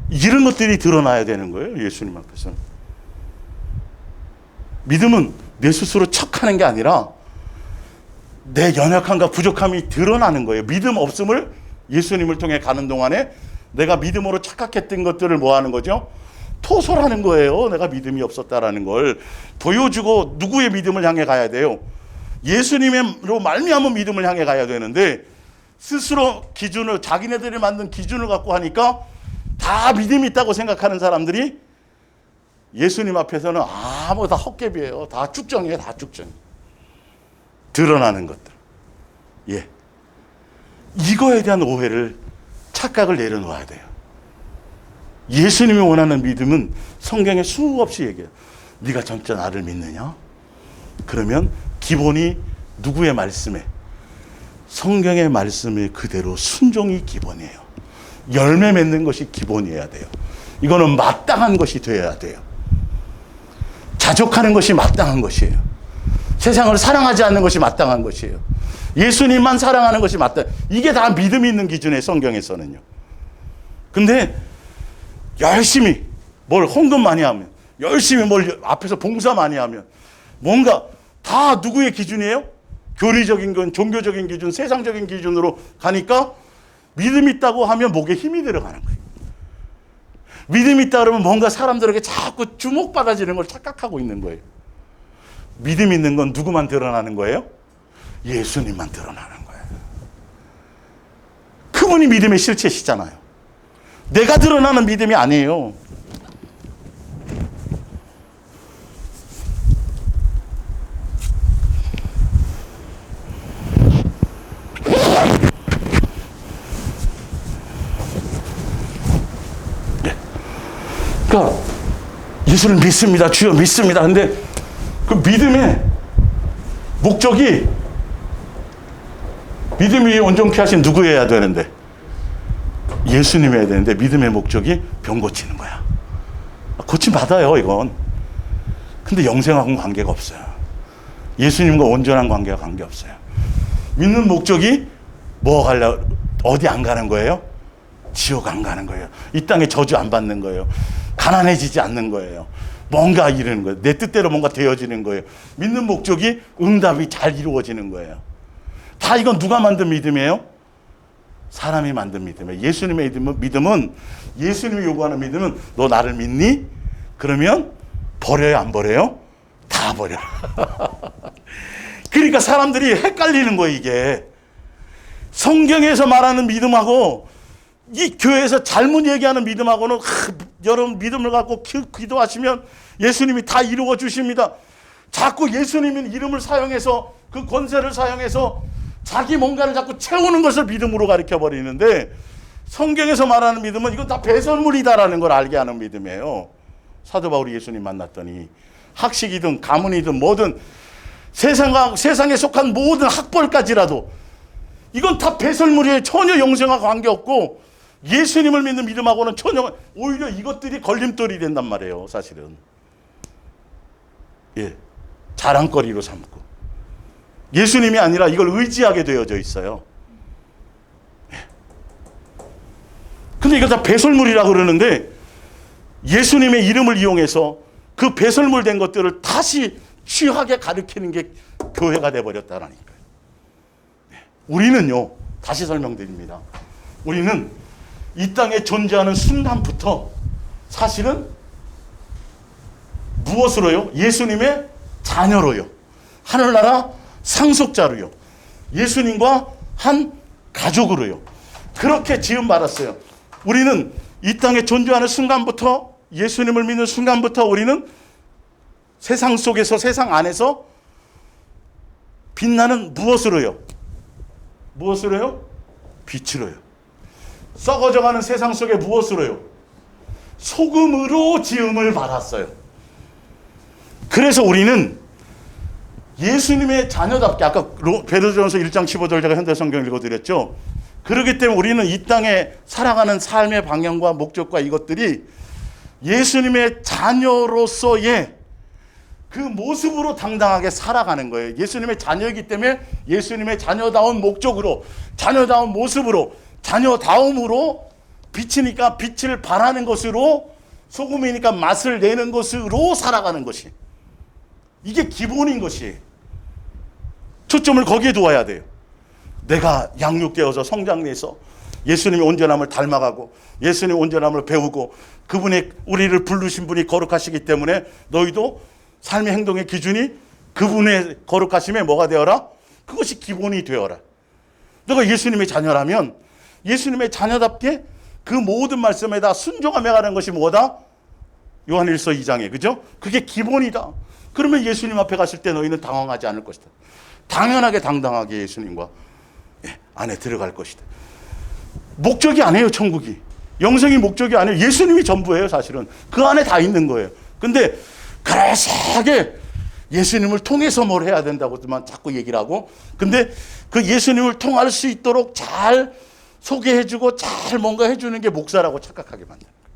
이런 것들이 드러나야 되는 거예요, 예수님 앞에서는. 믿음은 내 스스로 척하는 게 아니라 내 연약함과 부족함이 드러나는 거예요. 믿음 없음을 예수님을 통해 가는 동안에 내가 믿음으로 착각했던 것들을 뭐 하는 거죠? 토설하는 거예요. 내가 믿음이 없었다라는 걸 보여주고 누구의 믿음을 향해 가야 돼요? 예수님으로 말미암은 믿음을 향해 가야 되는데 스스로 기준을, 자기네들이 만든 기준을 갖고 하니까 다 믿음이 있다고 생각하는 사람들이 예수님 앞에서는 뭐 다 헛개비예요. 다 쭉정이에요. 다 쭉정. 드러나는 것들. 예. 이거에 대한 오해를, 착각을 내려놓아야 돼요. 예수님이 원하는 믿음은 성경에 수없이 얘기해요. 네가 진짜 나를 믿느냐? 그러면 기본이 누구의 말씀에? 성경의 말씀에 그대로 순종이 기본이에요. 열매 맺는 것이 기본이어야 돼요. 이거는 마땅한 것이 되어야 돼요. 자족하는 것이 마땅한 것이에요. 세상을 사랑하지 않는 것이 마땅한 것이에요. 예수님만 사랑하는 것이 마땅. 이게 다 믿음이 있는 기준이에요, 성경에서는요. 근데 열심히 뭘 헌금 많이 하면, 열심히 뭘 앞에서 봉사 많이 하면, 뭔가 다 누구의 기준이에요? 교리적인 건, 종교적인 기준, 세상적인 기준으로 가니까 믿음 있다고 하면 목에 힘이 들어가는 거예요. 믿음 있다 그러면 뭔가 사람들에게 자꾸 주목받아지는 걸 착각하고 있는 거예요. 믿음 있는 건 누구만 드러나는 거예요? 예수님만 드러나는 거예요. 그분이 믿음의 실체시잖아요. 내가 드러나는 믿음이 아니에요. 그러니까 예수를 믿습니다. 주여 믿습니다. 근데 그 믿음의 목적이 믿음이 온전케 하신 누구여야 되는데? 예수님이어야 되는데 믿음의 목적이 병 고치는 거야. 고침 받아요, 이건. 근데 영생하고는 관계가 없어요. 예수님과 온전한 관계가 관계없어요. 믿는 목적이 뭐 가려, 어디 안 가는 거예요? 지옥 안 가는 거예요. 이 땅에 저주 안 받는 거예요. 가난해지지 않는 거예요. 뭔가 이루는 거예요. 내 뜻대로 뭔가 되어지는 거예요. 믿는 목적이 응답이 잘 이루어지는 거예요. 다 이건 누가 만든 믿음이에요? 사람이 만든 믿음이에요. 예수님의 믿음은, 예수님이 요구하는 믿음은 너 나를 믿니? 그러면 버려요, 안 버려요? 다 버려. 그러니까 사람들이 헷갈리는 거예요, 이게. 성경에서 말하는 믿음하고 이 교회에서 잘못 얘기하는 믿음하고는 여러분 믿음을 갖고 기도하시면 예수님이 다 이루어 주십니다. 자꾸 예수님은 이름을 사용해서 그 권세를 사용해서 자기 뭔가를 자꾸 채우는 것을 믿음으로 가르쳐 버리는데, 성경에서 말하는 믿음은 이건 다 배설물이다라는 걸 알게 하는 믿음이에요. 사도 바울이 예수님 만났더니 학식이든 가문이든 뭐든 세상에 속한 모든 학벌까지라도 이건 다 배설물이에요. 전혀 영생과 관계없고 예수님을 믿는 믿음하고는 전혀, 오히려 이것들이 걸림돌이 된단 말이에요, 사실은. 예, 자랑거리로 삼고. 예수님이 아니라 이걸 의지하게 되어져 있어요. 예. 근데 이거 다 배설물이라고 그러는데, 예수님의 이름을 이용해서 그 배설물 된 것들을 다시 취하게 가르치는 게 교회가 돼버렸다라니까요. 예. 우리는요, 다시 설명드립니다. 우리는 이 땅에 존재하는 순간부터 사실은 무엇으로요? 예수님의 자녀로요. 하늘나라 상속자로요. 예수님과 한 가족으로요. 그렇게 지음받았어요. 우리는 이 땅에 존재하는 순간부터, 예수님을 믿는 순간부터 우리는 세상 속에서, 세상 안에서 빛나는 무엇으로요? 무엇으로요? 빛으로요. 썩어져가는 세상 속에 무엇으로요? 소금으로 지음을 받았어요. 그래서 우리는 예수님의 자녀답게, 아까 베드로전서 1장 15절 제가 현대 성경 읽어드렸죠. 그렇기 때문에 우리는 이 땅에 살아가는 삶의 방향과 목적과 이것들이 예수님의 자녀로서의 그 모습으로 당당하게 살아가는 거예요. 예수님의 자녀이기 때문에 예수님의 자녀다운 목적으로, 자녀다운 모습으로, 자녀다움으로, 빛이니까 빛을 발하는 것으로, 소금이니까 맛을 내는 것으로 살아가는 것이, 이게 기본인 것이, 초점을 거기에 두어야 돼요. 내가 양육되어서 성장해서 예수님의 온전함을 닮아가고 예수님의 온전함을 배우고 그분의, 우리를 부르신 분이 거룩하시기 때문에 너희도 삶의 행동의 기준이 그분의 거룩하심에 뭐가 되어라? 그것이 기본이 되어라. 너가 예수님의 자녀라면 예수님의 자녀답게 그 모든 말씀에다 순종하며 가는 것이 뭐다? 요한일서 2장에, 그죠? 그게 기본이다. 그러면 예수님 앞에 갔을 때 너희는 당황하지 않을 것이다. 당연하게 당당하게 예수님과 안에 들어갈 것이다. 목적이 아니에요, 천국이. 영생이 목적이 아니에요. 예수님이 전부예요, 사실은. 그 안에 다 있는 거예요. 근데 그래서하게 예수님을 통해서 뭘 해야 된다고만 자꾸 얘기를 하고, 근데 그 예수님을 통할 수 있도록 잘 소개해주고 잘 뭔가 해주는 게 목사라고 착각하게 만드는 거예요.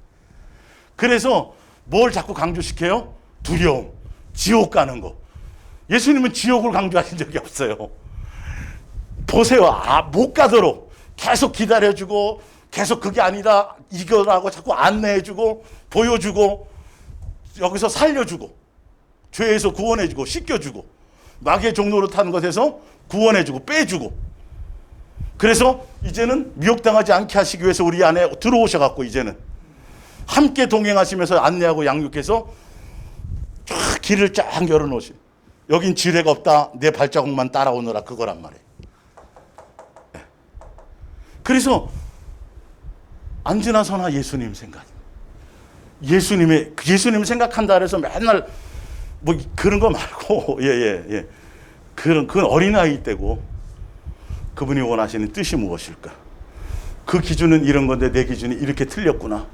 그래서 뭘 자꾸 강조시켜요? 두려움, 지옥 가는 거. 예수님은 지옥을 강조하신 적이 없어요. 보세요. 못 가도록 계속 기다려주고, 계속 그게 아니다, 이거라고 자꾸 안내해주고, 보여주고, 여기서 살려주고, 죄에서 구원해주고, 씻겨주고, 마귀의 종로로 타는 것에서 구원해주고, 빼주고. 그래서 이제는 미혹당하지 않게 하시기 위해서 우리 안에 들어오셔갖고, 이제는 함께 동행하시면서 안내하고 양육해서 쫙 길을 쫙 열어놓으신, 여긴 지뢰가 없다, 내 발자국만 따라오너라, 그거란 말이에요. 그래서 안지나서나 예수님 생각, 예수님 생각한다 그래서 맨날 뭐 그런 거 말고, 그건 어린아이 때고, 그분이 원하시는 뜻이 무엇일까? 그 기준은 이런 건데 내 기준이 이렇게 틀렸구나.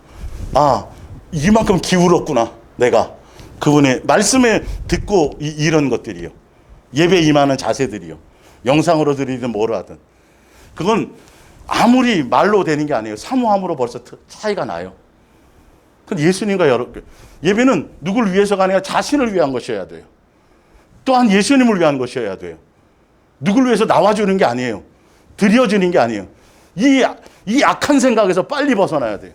이만큼 기울었구나, 내가. 그분의 말씀에 듣고 이런 것들이요. 예배 임하는 자세들이요. 영상으로 드리든 뭐로 하든. 그건 아무리 말로 되는 게 아니에요. 사모함으로 벌써 차이가 나요. 근데 예수님과 예배는 누굴 위해서가 아니라 자신을 위한 것이어야 돼요. 또한 예수님을 위한 것이어야 돼요. 누굴 위해서 나와주는 게 아니에요. 드려주는 게 아니에요. 이 악한 생각에서 빨리 벗어나야 돼요.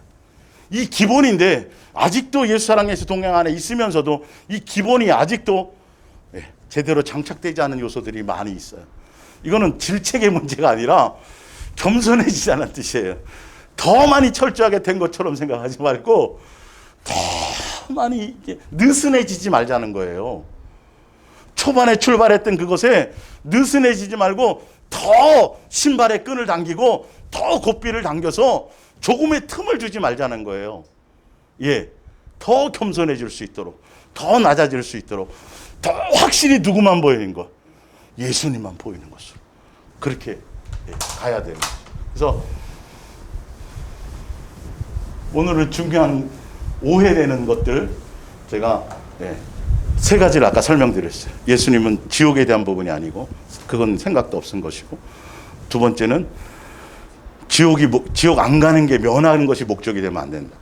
이 기본인데 아직도 예수 사랑 예수 동행 안에 있으면서도 이 기본이 아직도 제대로 장착되지 않은 요소들이 많이 있어요. 이거는 질책의 문제가 아니라 겸손해지자는 뜻이에요. 더 많이 철저하게 된 것처럼 생각하지 말고 더 많이 느슨해지지 말자는 거예요. 초반에 출발했던 그것에 느슨해지지 말고 더 신발의 끈을 당기고 더 고삐를 당겨서 조금의 틈을 주지 말자는 거예요. 예, 더 겸손해질 수 있도록, 더 낮아질 수 있도록, 더 확실히 누구만 보이는 것, 예수님만 보이는 것으로 그렇게 가야 되는 거죠. 그래서 오늘은 중요한 오해되는 것들 제가 세 가지를 아까 설명드렸어요. 예수님은 지옥에 대한 부분이 아니고 그건 생각도 없은 것이고, 두 번째는 지옥 안 가는 게 면하는 것이 목적이 되면 안 된다.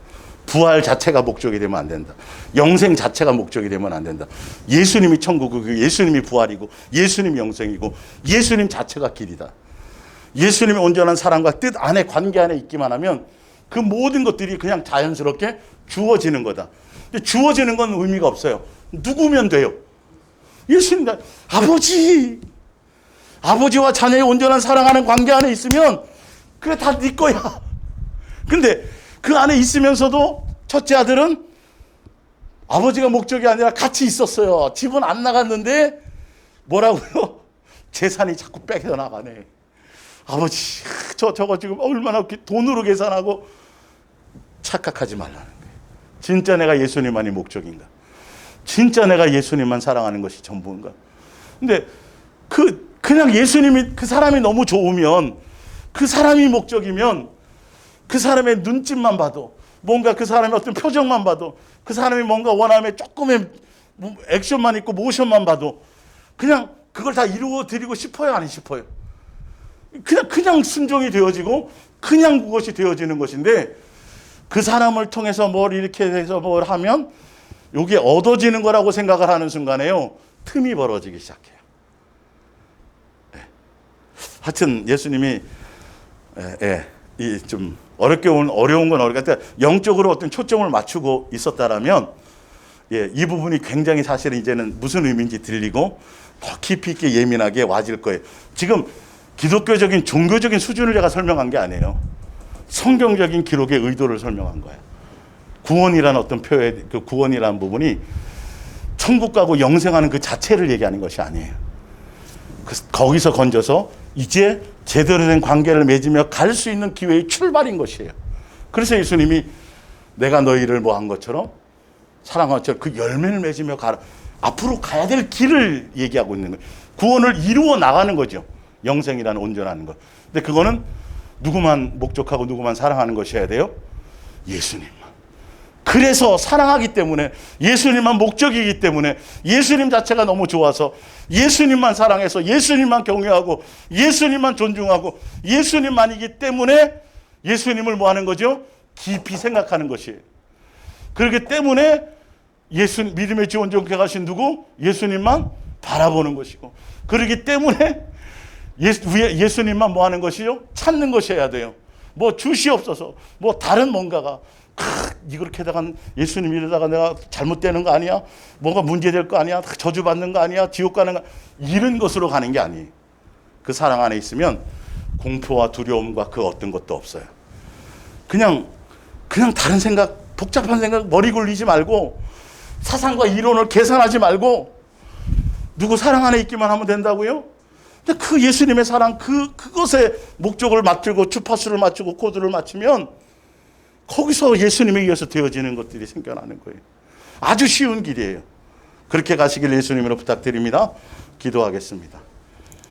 부활 자체가 목적이 되면 안 된다. 영생 자체가 목적이 되면 안 된다. 예수님이 천국이고 예수님이 부활이고 예수님이 영생이고 예수님 자체가 길이다. 예수님의 온전한 사랑과 뜻 안에 관계 안에 있기만 하면 그 모든 것들이 그냥 자연스럽게 주어지는 거다. 근데 주어지는 건 의미가 없어요. 누구면 돼요? 예수님, 아버지와 자녀의 온전한 사랑하는 관계 안에 있으면 그래 다 네 거야. 근데 그 안에 있으면서도 첫째 아들은 아버지가 목적이 아니라 같이 있었어요. 집은 안 나갔는데 뭐라고요? 재산이 자꾸 뺏겨 나가네. 아버지, 저거 지금 얼마나 돈으로 계산하고. 착각하지 말라는 거예요. 진짜 내가 예수님만이 목적인가? 진짜 내가 예수님만 사랑하는 것이 전부인가? 근데 그냥 예수님이, 그 사람이 너무 좋으면, 그 사람이 목적이면, 그 사람의 눈짓만 봐도, 뭔가 그 사람의 어떤 표정만 봐도, 그 사람이 뭔가 원하면 조금의 액션만 있고 모션만 봐도 그냥 그걸 다 이루어 드리고 싶어요, 안 싶어요? 그냥 순종이 되어지고 그냥 그것이 되어지는 것인데, 그 사람을 통해서 뭘 이렇게 해서 뭘 하면 이게 얻어지는 거라고 생각을 하는 순간에요, 틈이 벌어지기 시작해요. 하여튼 예수님이 이 좀 어려운 건 어렵겠다. 영적으로 어떤 초점을 맞추고 있었다라면 이 부분이 굉장히 사실은 이제는 무슨 의미인지 들리고 더 깊이 있게 예민하게 와질 거예요. 지금 기독교적인 종교적인 수준을 제가 설명한 게 아니에요. 성경적인 기록의 의도를 설명한 거예요. 구원이라는 어떤 표의 그 구원이라는 부분이 천국 가고 영생하는 그 자체를 얘기하는 것이 아니에요. 거기서 건져서 이제 제대로 된 관계를 맺으며 갈 수 있는 기회의 출발인 것이에요. 그래서 예수님이 내가 너희를 뭐 한 것처럼 사랑한 것처럼 그 열매를 맺으며 가라. 앞으로 가야 될 길을 얘기하고 있는 거예요. 구원을 이루어 나가는 거죠. 영생이라는 온전한 것. 근데 그거는 누구만 목적하고 누구만 사랑하는 것이어야 돼요? 예수님만. 그래서 사랑하기 때문에, 예수님만 목적이기 때문에, 예수님 자체가 너무 좋아서 예수님만 사랑해서 예수님만 경외하고 예수님만 존중하고 예수님만이기 때문에 예수님을 뭐 하는 거죠? 깊이 생각하는 것이에요. 그렇기 때문에 믿음의 지원종께 가신 누구? 예수님만 바라보는 것이고, 그렇기 때문에 예수님만 뭐 하는 것이요? 찾는 것이어야 돼요. 뭐 주시옵소서, 뭐 다른 뭔가가 이렇게 다가 예수님 이러다가 내가 잘못되는 거 아니야? 뭔가 문제될 거 아니야? 저주받는 거 아니야? 지옥 가는 거, 이런 것으로 가는 게 아니에요. 그 사랑 안에 있으면 공포와 두려움과 그 어떤 것도 없어요. 그냥 다른 생각, 복잡한 생각 머리 굴리지 말고 사상과 이론을 계산하지 말고 누구 사랑 안에 있기만 하면 된다고요? 근데 그 예수님의 사랑, 그것에 목적을 맞추고 주파수를 맞추고 코드를 맞추면 거기서 예수님에 의해서 되어지는 것들이 생겨나는 거예요. 아주 쉬운 길이에요. 그렇게 가시길 예수님으로 부탁드립니다. 기도하겠습니다.